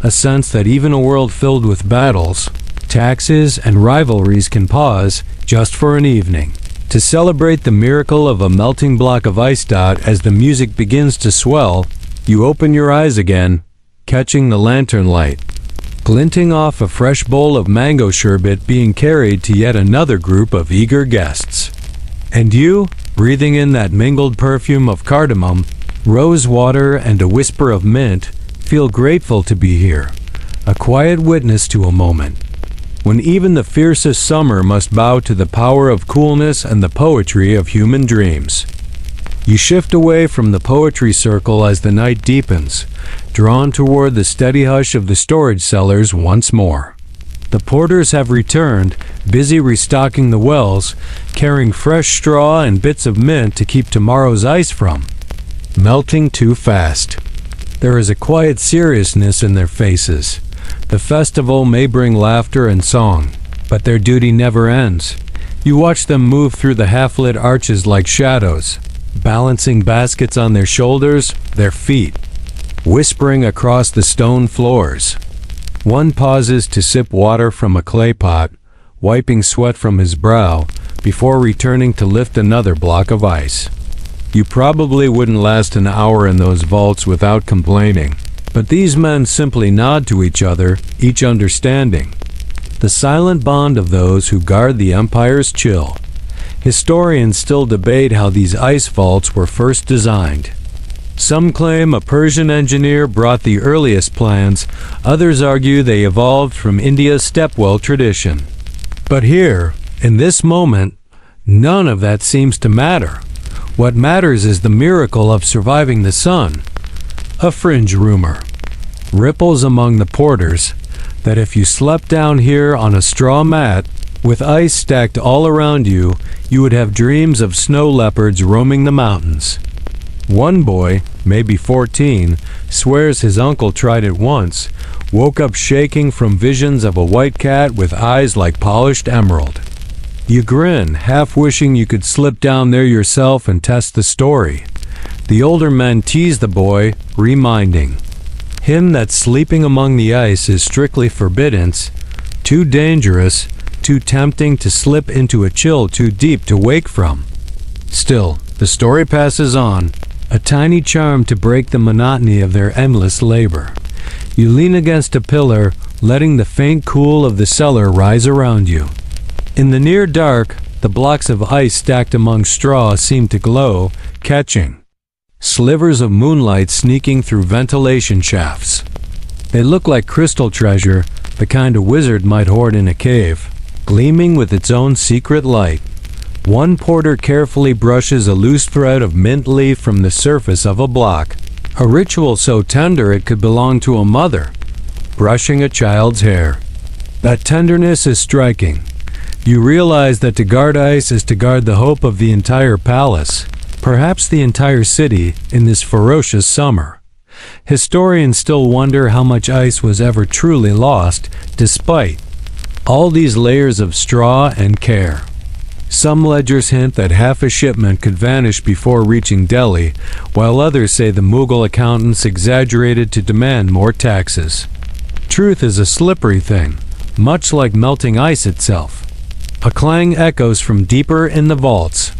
a sense that even a world filled with battles, taxes, and rivalries can pause just for an evening to celebrate the miracle of a melting block of ice. As the music begins to swell, you open your eyes again, catching the lantern light glinting off a fresh bowl of mango sherbet being carried to yet another group of eager guests. And you, breathing in that mingled perfume of cardamom, rose water, and a whisper of mint, feel grateful to be here, a quiet witness to a moment when even the fiercest summer must bow to the power of coolness and the poetry of human dreams. You shift away from the poetry circle as the night deepens, drawn toward the steady hush of the storage cellars once more. The porters have returned, busy restocking the wells, carrying fresh straw and bits of mint to keep tomorrow's ice from melting too fast. There is a quiet seriousness in their faces. The festival may bring laughter and song, but their duty never ends. You watch them move through the half-lit arches like shadows, balancing baskets on their shoulders, their feet, whispering across the stone floors. One pauses to sip water from a clay pot, wiping sweat from his brow, before returning to lift another block of ice. You probably wouldn't last an hour in those vaults without complaining, but these men simply nod to each other, each understanding. The silent bond of those who guard the empire's chill. Historians still debate how these ice vaults were first designed. Some claim a Persian engineer brought the earliest plans, others argue they evolved from India's stepwell tradition. But here, in this moment, none of that seems to matter. What matters is the miracle of surviving the sun. A fringe rumor ripples among the porters that if you slept down here on a straw mat, with ice stacked all around you, you would have dreams of snow leopards roaming the mountains. One boy, maybe 14, swears his uncle tried it once, woke up shaking from visions of a white cat with eyes like polished emerald. You grin, half wishing you could slip down there yourself and test the story. The older men tease the boy, reminding him that sleeping among the ice is strictly forbidden, too dangerous, too tempting to slip into a chill too deep to wake from. Still, the story passes on, a tiny charm to break the monotony of their endless labor. You lean against a pillar, letting the faint cool of the cellar rise around you. In the near dark, the blocks of ice stacked among straw seem to glow, catching slivers of moonlight sneaking through ventilation shafts. They look like crystal treasure, the kind a wizard might hoard in a cave, gleaming with its own secret light. One porter carefully brushes a loose thread of mint leaf from the surface of a block, a ritual so tender it could belong to a mother, brushing a child's hair. That tenderness is striking. You realize that to guard ice is to guard the hope of the entire palace, perhaps the entire city, in this ferocious summer. Historians still wonder how much ice was ever truly lost, despite all these layers of straw and care. Some ledgers hint that half a shipment could vanish before reaching Delhi, while others say the Mughal accountants exaggerated to demand more taxes. Truth is a slippery thing, much like melting ice itself. A clang echoes from deeper in the vaults,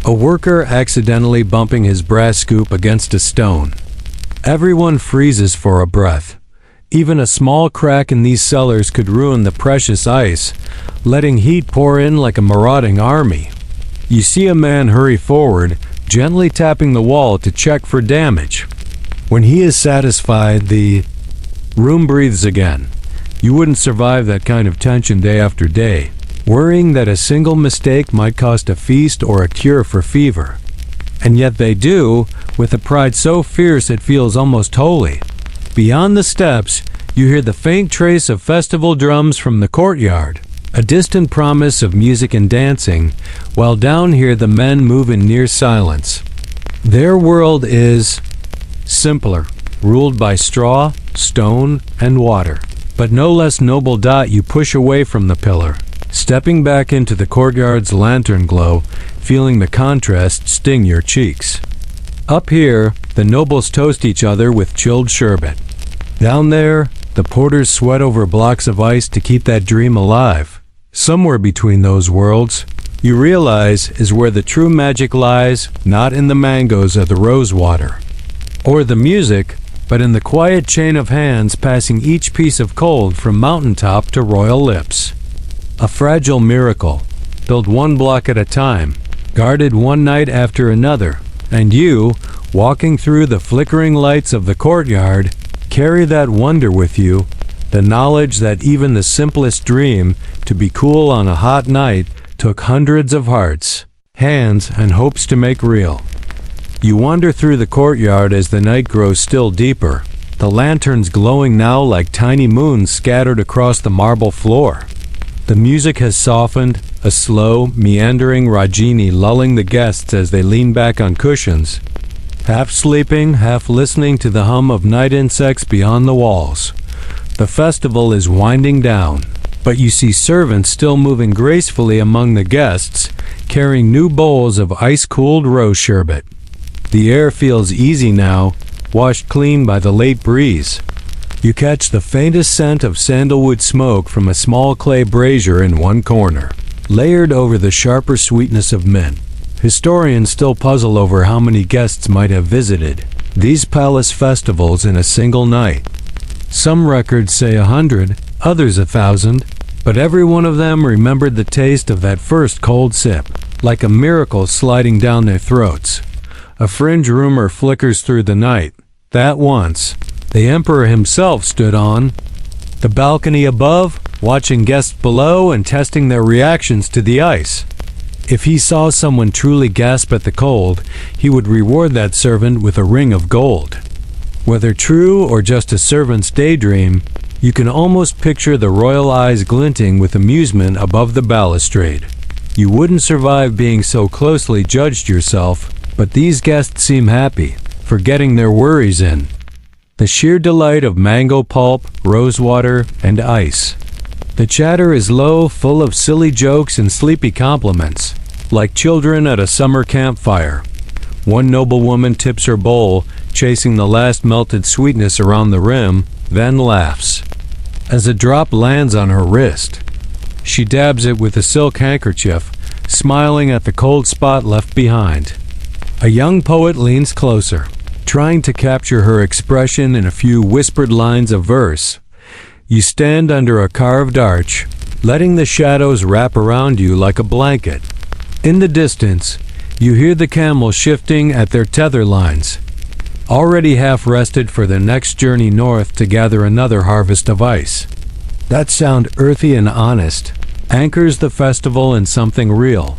a worker accidentally bumping his brass scoop against a stone. Everyone freezes for a breath. Even a small crack in these cellars could ruin the precious ice, letting heat pour in like a marauding army. You see a man hurry forward, gently tapping the wall to check for damage. When he is satisfied, the room breathes again. You wouldn't survive that kind of tension day after day, worrying that a single mistake might cost a feast or a cure for fever. And yet they do, with a pride so fierce it feels almost holy. Beyond the steps, you hear the faint trace of festival drums from the courtyard, a distant promise of music and dancing, while down here the men move in near silence. Their world is simpler, ruled by straw, stone, and water. But no less noble. You push away from the pillar, stepping back into the courtyard's lantern glow, feeling the contrast sting your cheeks. Up here, the nobles toast each other with chilled sherbet. Down there, the porters sweat over blocks of ice to keep that dream alive. Somewhere between those worlds, you realize, is where the true magic lies, not in the mangoes or the rose water, or the music, but in the quiet chain of hands passing each piece of cold from mountaintop to royal lips. A fragile miracle, built one block at a time, guarded one night after another, and you, walking through the flickering lights of the courtyard, carry that wonder with you, the knowledge that even the simplest dream, to be cool on a hot night, took hundreds of hearts, hands, and hopes to make real. You wander through the courtyard as the night grows still deeper, the lanterns glowing now like tiny moons scattered across the marble floor. The music has softened, a slow, meandering ragini lulling the guests as they lean back on cushions, half sleeping, half listening to the hum of night insects beyond the walls. The festival is winding down, but you see servants still moving gracefully among the guests, carrying new bowls of ice-cooled rose sherbet. The air feels easy now, washed clean by the late breeze. You catch the faintest scent of sandalwood smoke from a small clay brazier in one corner, layered over the sharper sweetness of mint. Historians still puzzle over how many guests might have visited these palace festivals in a single night. Some records say 100, others 1,000, but every one of them remembered the taste of that first cold sip, like a miracle sliding down their throats. A fringe rumor flickers through the night that once, the emperor himself stood on the balcony above, watching guests below and testing their reactions to the ice. If he saw someone truly gasp at the cold, he would reward that servant with a ring of gold. Whether true or just a servant's daydream, you can almost picture the royal eyes glinting with amusement above the balustrade. You wouldn't survive being so closely judged yourself, but these guests seem happy, forgetting their worries in the sheer delight of mango pulp, rosewater, and ice. The chatter is low, full of silly jokes and sleepy compliments, like children at a summer campfire. One noblewoman tips her bowl, chasing the last melted sweetness around the rim, then laughs. As a drop lands on her wrist, she dabs it with a silk handkerchief, smiling at the cold spot left behind. A young poet leans closer, trying to capture her expression in a few whispered lines of verse. You stand under a carved arch, letting the shadows wrap around you like a blanket. In the distance, you hear the camels shifting at their tether lines, already half rested for their next journey north to gather another harvest of ice. That sound, earthy and honest, anchors the festival in something real,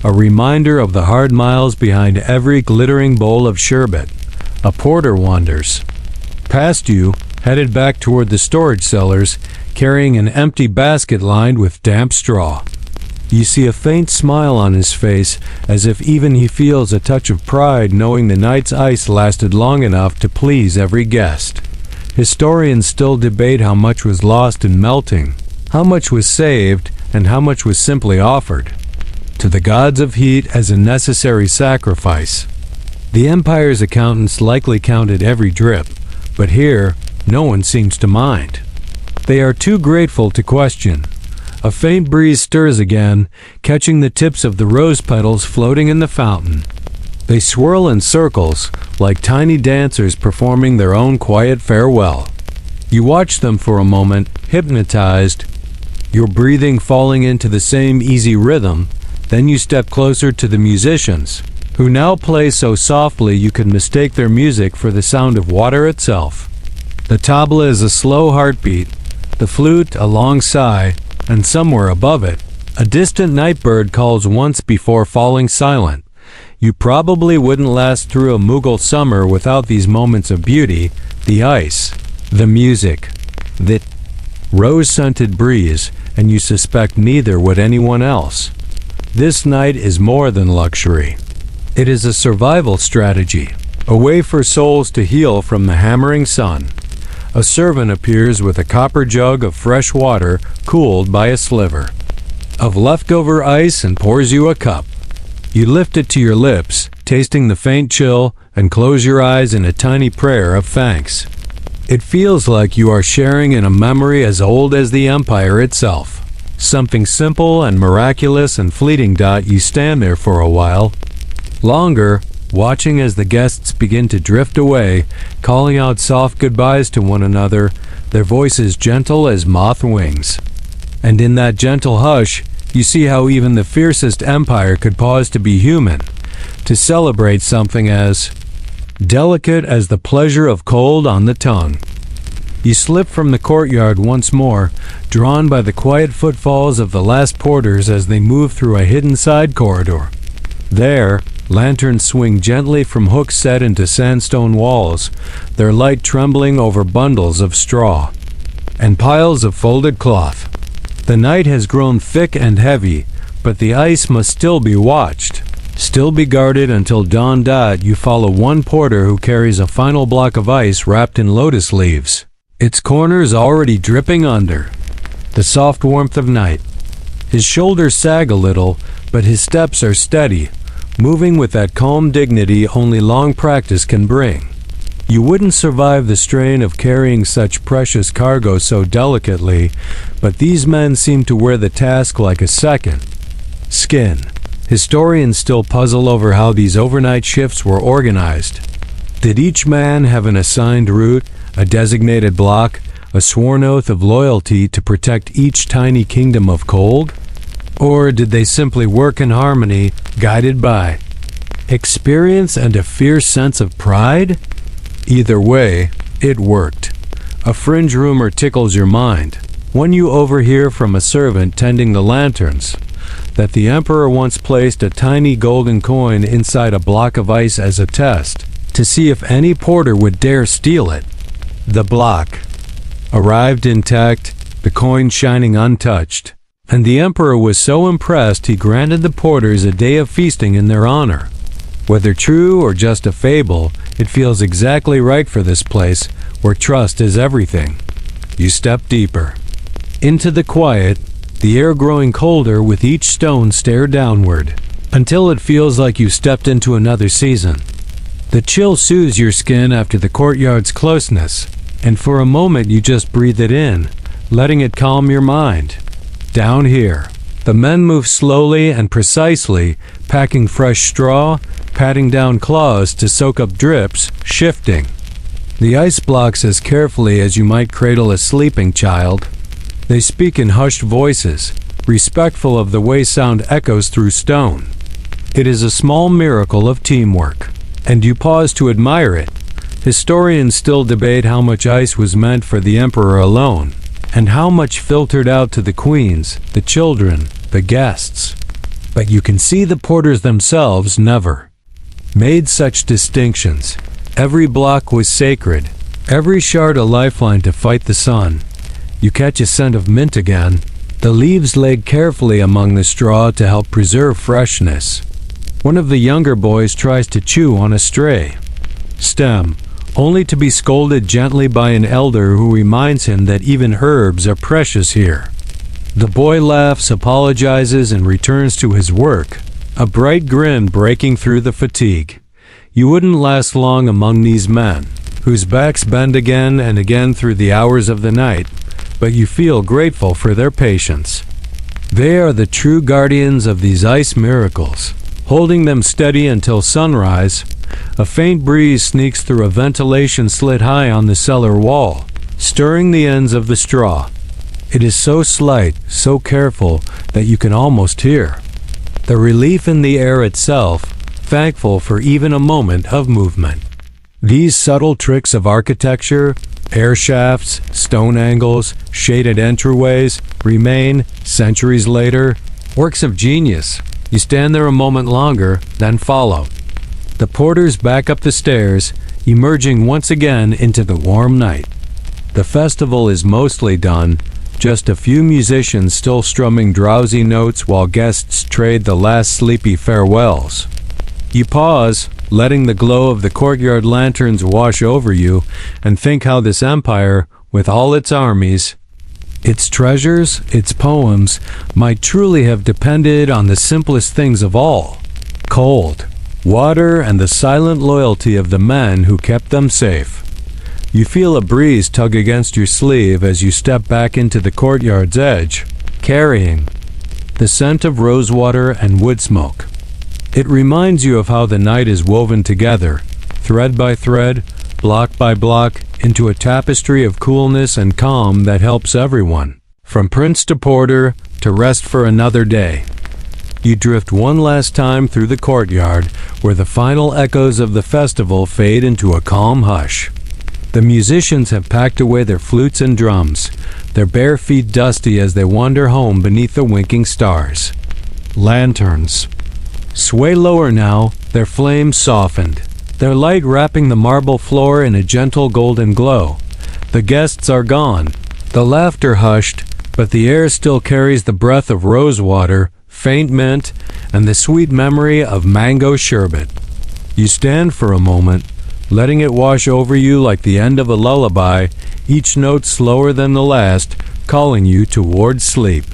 a reminder of the hard miles behind every glittering bowl of sherbet. A porter wanders past you, headed back toward the storage cellars, carrying an empty basket lined with damp straw. You see a faint smile on his face, as if even he feels a touch of pride knowing the night's ice lasted long enough to please every guest. Historians still debate how much was lost in melting, how much was saved, and how much was simply offered to the gods of heat as a necessary sacrifice. The empire's accountants likely counted every drip, but here, no one seems to mind. They are too grateful to question. A faint breeze stirs again, catching the tips of the rose petals floating in the fountain. They swirl in circles, like tiny dancers performing their own quiet farewell. You watch them for a moment, hypnotized, your breathing falling into the same easy rhythm. Then you step closer to the musicians, who now play so softly you can mistake their music for the sound of water itself. The tabla is a slow heartbeat, the flute a long sigh, and somewhere above it, a distant night bird calls once before falling silent. You probably wouldn't last through a Mughal summer without these moments of beauty, the ice, the music, the rose-scented breeze, and you suspect neither would anyone else. This night is more than luxury. It is a survival strategy, a way for souls to heal from the hammering sun. A servant appears with a copper jug of fresh water cooled by a sliver of leftover ice and pours you a cup. You lift it to your lips, tasting the faint chill, and close your eyes in a tiny prayer of thanks. It feels like you are sharing in a memory as old as the empire itself. Something simple and miraculous and fleeting. You stand there for a while, longer, watching as the guests begin to drift away, calling out soft goodbyes to one another, their voices gentle as moth wings. And in that gentle hush, you see how even the fiercest empire could pause to be human, to celebrate something as delicate as the pleasure of cold on the tongue. You slip from the courtyard once more, drawn by the quiet footfalls of the last porters as they move through a hidden side corridor. There, lanterns swing gently from hooks set into sandstone walls, their light trembling over bundles of straw and piles of folded cloth. The night has grown thick and heavy, but the ice must still be watched, still be guarded until dawn. You follow one porter who carries a final block of ice wrapped in lotus leaves, its corners already dripping under the soft warmth of night. His shoulders sag a little, but his steps are steady, moving with that calm dignity only long practice can bring. You wouldn't survive the strain of carrying such precious cargo so delicately, but these men seem to wear the task like a second skin. Historians still puzzle over how these overnight shifts were organized. Did each man have an assigned route, a designated block, a sworn oath of loyalty to protect each tiny kingdom of cold? Or did they simply work in harmony, guided by experience and a fierce sense of pride? Either way, it worked. A fringe rumor tickles your mind, one you overhear from a servant tending the lanterns, that the emperor once placed a tiny golden coin inside a block of ice as a test, to see if any porter would dare steal it. The block arrived intact, the coin shining untouched, and the emperor was so impressed he granted the porters a day of feasting in their honor. Whether true or just a fable, it feels exactly right for this place, where trust is everything. You step deeper into the quiet, the air growing colder with each stone stared downward, until it feels like you stepped into another season. The chill soothes your skin after the courtyard's closeness, and for a moment you just breathe it in, letting it calm your mind. Down here, the men move slowly and precisely, packing fresh straw, patting down claws to soak up drips, shifting the ice blocks as carefully as you might cradle a sleeping child. They speak in hushed voices, respectful of the way sound echoes through stone. It is a small miracle of teamwork, and you pause to admire it. Historians still debate how much ice was meant for the emperor alone, and how much filtered out to the queens, the children, the guests. But you can see the porters themselves never made such distinctions. Every block was sacred, every shard a lifeline to fight the sun. You catch a scent of mint again, the leaves laid carefully among the straw to help preserve freshness. One of the younger boys tries to chew on a stray stem, only to be scolded gently by an elder who reminds him that even herbs are precious here. The boy laughs, apologizes, and returns to his work, a bright grin breaking through the fatigue. You wouldn't last long among these men, whose backs bend again and again through the hours of the night, but you feel grateful for their patience. They are the true guardians of these ice miracles, holding them steady until sunrise. A faint breeze sneaks through a ventilation slit high on the cellar wall, stirring the ends of the straw. It is so slight, so careful, that you can almost hear the relief in the air itself, thankful for even a moment of movement. These subtle tricks of architecture, air shafts, stone angles, shaded entryways, remain, centuries later, works of genius. You stand there a moment longer, then follow. The porters back up the stairs, emerging once again into the warm night. The festival is mostly done, just a few musicians still strumming drowsy notes while guests trade the last sleepy farewells. You pause, letting the glow of the courtyard lanterns wash over you, and think how this empire, with all its armies, its treasures, its poems, might truly have depended on the simplest things of all: cold, water, and the silent loyalty of the men who kept them safe. You feel a breeze tug against your sleeve as you step back into the courtyard's edge, carrying the scent of rosewater and wood smoke. It reminds you of how the night is woven together, thread by thread, block by block, into a tapestry of coolness and calm that helps everyone, from prince to porter, to rest for another day. You drift one last time through the courtyard, where the final echoes of the festival fade into a calm hush. The musicians have packed away their flutes and drums, their bare feet dusty as they wander home beneath the winking stars. Lanterns sway lower now, their flames softened, their light wrapping the marble floor in a gentle golden glow. The guests are gone, the laughter hushed, but the air still carries the breath of rosewater, faint mint, and the sweet memory of mango sherbet. You stand for a moment, letting it wash over you like the end of a lullaby, each note slower than the last, calling you toward sleep.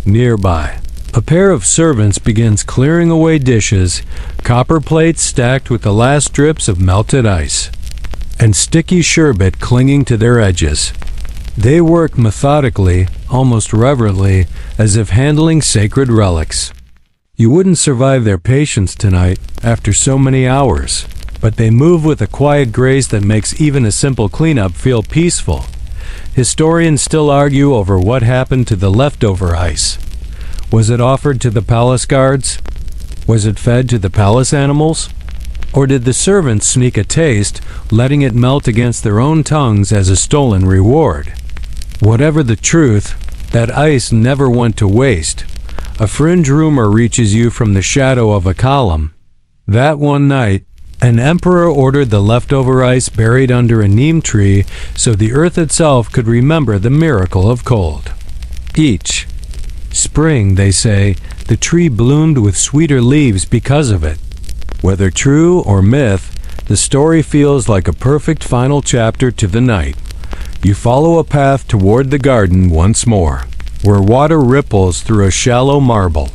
Nearby, a pair of servants begins clearing away dishes, copper plates stacked with the last drips of melted ice, and sticky sherbet clinging to their edges. They work methodically, almost reverently, as if handling sacred relics. You wouldn't survive their patience tonight, after so many hours, but they move with a quiet grace that makes even a simple cleanup feel peaceful. Historians still argue over what happened to the leftover ice. Was it offered to the palace guards? Was it fed to the palace animals? Or did the servants sneak a taste, letting it melt against their own tongues as a stolen reward? Whatever the truth, that ice never went to waste. A fringe rumor reaches you from the shadow of a column. That one night, an emperor ordered the leftover ice buried under a neem tree so the earth itself could remember the miracle of cold. Each spring, they say, the tree bloomed with sweeter leaves because of it. Whether true or myth, the story feels like a perfect final chapter to the night. You follow a path toward the garden once more, where water ripples through a shallow marble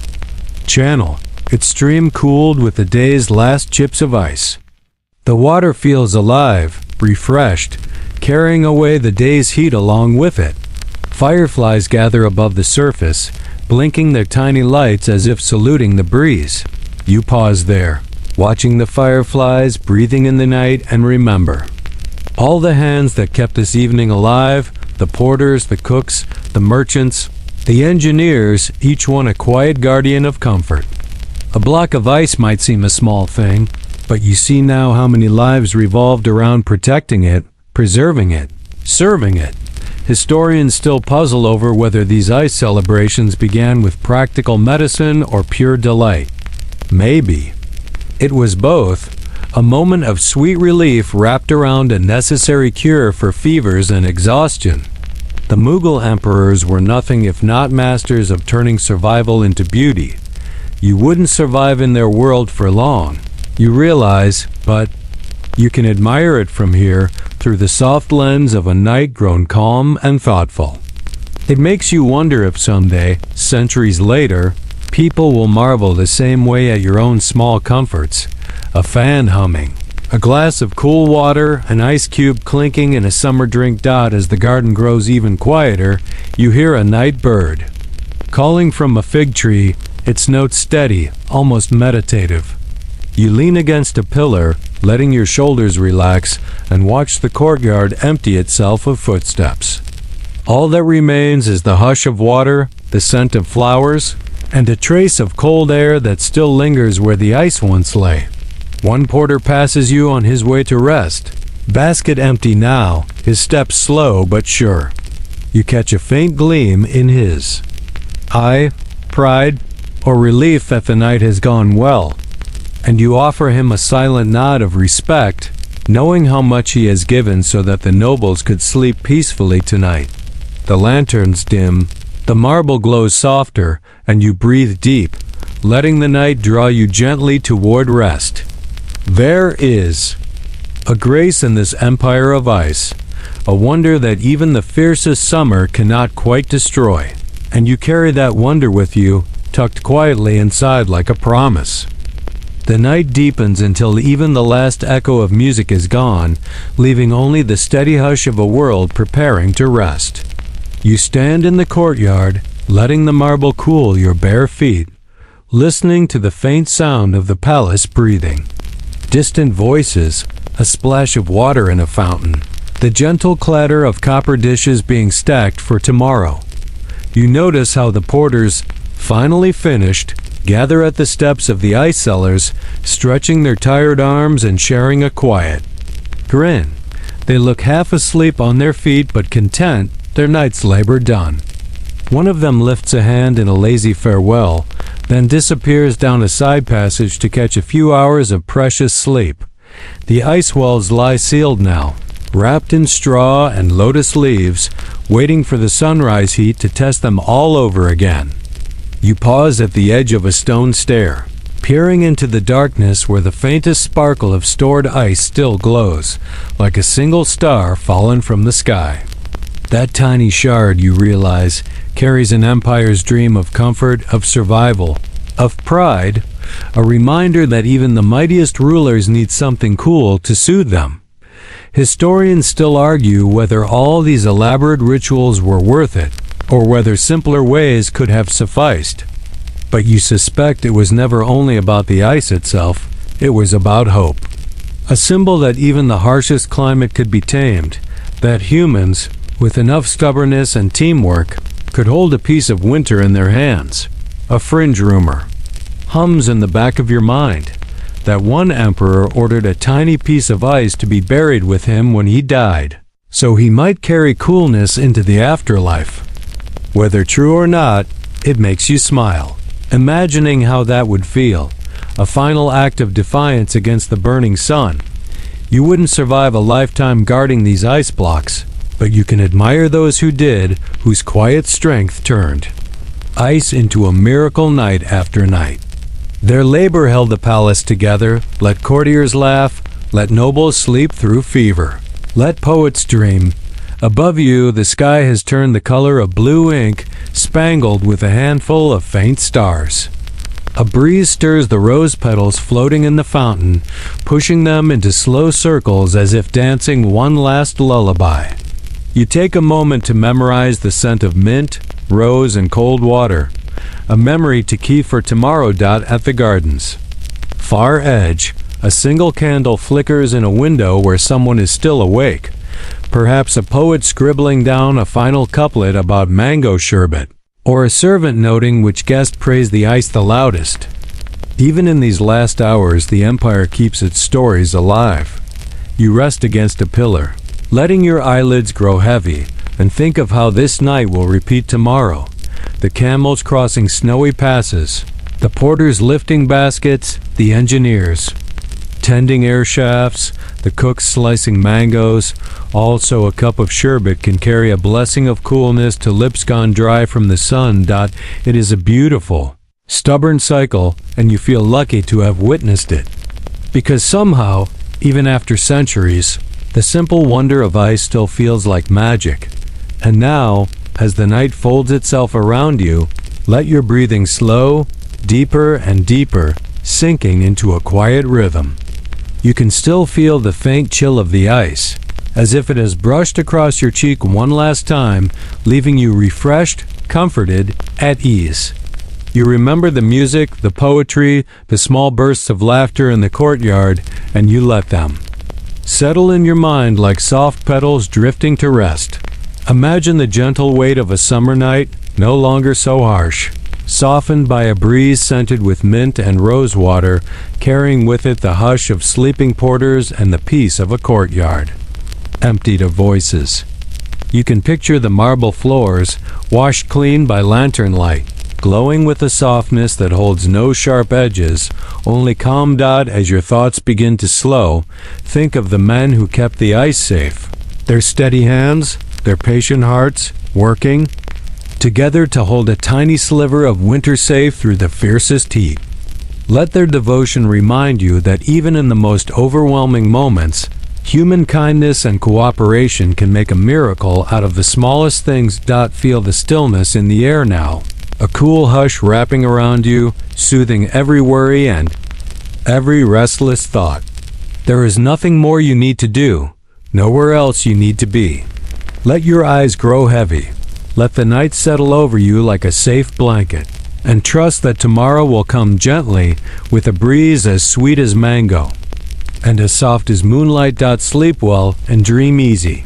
channel, its stream cooled with the day's last chips of ice. The water feels alive, refreshed, carrying away the day's heat along with it. Fireflies gather above the surface, blinking their tiny lights as if saluting the breeze. You pause there, watching the fireflies, breathing in the night, and remember. All the hands that kept this evening alive, the porters, the cooks, the merchants, the engineers, each one a quiet guardian of comfort. A block of ice might seem a small thing, but you see now how many lives revolved around protecting it, preserving it, serving it. Historians still puzzle over whether these ice celebrations began with practical medicine or pure delight. Maybe it was both, a moment of sweet relief wrapped around a necessary cure for fevers and exhaustion. The Mughal emperors were nothing if not masters of turning survival into beauty. You wouldn't survive in their world for long, you realize, but you can admire it from here through the soft lens of a night grown calm and thoughtful. It makes you wonder if someday, centuries later, people will marvel the same way at your own small comforts. A fan humming, a glass of cool water, an ice cube clinking, and a summer drink dot as the garden grows even quieter. You hear a night bird calling from a fig tree, its note steady, almost meditative. You lean against a pillar, letting your shoulders relax, and watch the courtyard empty itself of footsteps. All that remains is the hush of water, the scent of flowers, and a trace of cold air that still lingers where the ice once lay. One porter passes you on his way to rest. Basket empty now, his steps slow but sure. You catch a faint gleam in his eye, pride, or relief that the night has gone well, and you offer him a silent nod of respect, knowing how much he has given so that the nobles could sleep peacefully tonight. The lanterns dim, the marble glows softer, and you breathe deep, letting the night draw you gently toward rest. There is a grace in this empire of ice, a wonder that even the fiercest summer cannot quite destroy, and you carry that wonder with you, tucked quietly inside like a promise. The night deepens until even the last echo of music is gone, leaving only the steady hush of a world preparing to rest. You stand in the courtyard, letting the marble cool your bare feet, listening to the faint sound of the palace breathing. Distant voices, a splash of water in a fountain, the gentle clatter of copper dishes being stacked for tomorrow. You notice how the porters, finally finished, gather at the steps of the ice cellars, stretching their tired arms and sharing a quiet grin. They look half asleep on their feet but content, their night's labor done. One of them lifts a hand in a lazy farewell, then disappears down a side passage to catch a few hours of precious sleep. The ice wells lie sealed now, wrapped in straw and lotus leaves, waiting for the sunrise heat to test them all over again. You pause at the edge of a stone stair, peering into the darkness where the faintest sparkle of stored ice still glows, like a single star fallen from the sky. That tiny shard, you realize, carries an empire's dream of comfort, of survival, of pride, a reminder that even the mightiest rulers need something cool to soothe them. Historians still argue whether all these elaborate rituals were worth it, or whether simpler ways could have sufficed. But you suspect it was never only about the ice itself, it was about hope. A symbol that even the harshest climate could be tamed, that humans, with enough stubbornness and teamwork, could hold a piece of winter in their hands. A fringe rumor hums in the back of your mind that one emperor ordered a tiny piece of ice to be buried with him when he died, so he might carry coolness into the afterlife. Whether true or not, it makes you smile, imagining how that would feel, a final act of defiance against the burning sun. You wouldn't survive a lifetime guarding these ice blocks, but you can admire those who did, whose quiet strength turned ice into a miracle night after night. Their labor held the palace together. Let courtiers laugh, let nobles sleep through fever, let poets dream. Above you, the sky has turned the color of blue ink, spangled with a handful of faint stars. A breeze stirs the rose petals floating in the fountain, pushing them into slow circles as if dancing one last lullaby. You take a moment to memorize the scent of mint, rose, and cold water, a memory to keep for tomorrow. At the gardens. Far edge, a single candle flickers in a window where someone is still awake, perhaps a poet scribbling down a final couplet about mango sherbet, or a servant noting which guest praised the ice the loudest. Even in these last hours, the empire keeps its stories alive. You rest against a pillar, letting your eyelids grow heavy, and think of how this night will repeat tomorrow. The camels crossing snowy passes, the porters lifting baskets, the engineers tending air shafts, the cooks slicing mangoes. Also, a cup of sherbet can carry a blessing of coolness to lips gone dry from the sun. It is a beautiful, stubborn cycle, and you feel lucky to have witnessed it. Because somehow, even after centuries, the simple wonder of ice still feels like magic. And now, as the night folds itself around you, let your breathing slow, deeper and deeper, sinking into a quiet rhythm. You can still feel the faint chill of the ice, as if it has brushed across your cheek one last time, leaving you refreshed, comforted, at ease. You remember the music, the poetry, the small bursts of laughter in the courtyard, and you let them settle in your mind like soft petals drifting to rest. Imagine the gentle weight of a summer night, no longer so harsh, softened by a breeze scented with mint and rose water, carrying with it the hush of sleeping porters and the peace of a courtyard emptied of voices. You can picture the marble floors, washed clean by lantern light, glowing with a softness that holds no sharp edges, only calm. As your thoughts begin to slow, think of the men who kept the ice safe, their steady hands, their patient hearts, working together to hold a tiny sliver of winter safe through the fiercest heat. Let their devotion remind you that even in the most overwhelming moments, human kindness and cooperation can make a miracle out of the smallest things. Feel the stillness in the air now, a cool hush wrapping around you, soothing every worry and every restless thought. There is nothing more you need to do, nowhere else you need to be. Let your eyes grow heavy. Let the night settle over you like a safe blanket, and trust that tomorrow will come gently with a breeze as sweet as mango and as soft as moonlight. Sleep well and dream easy.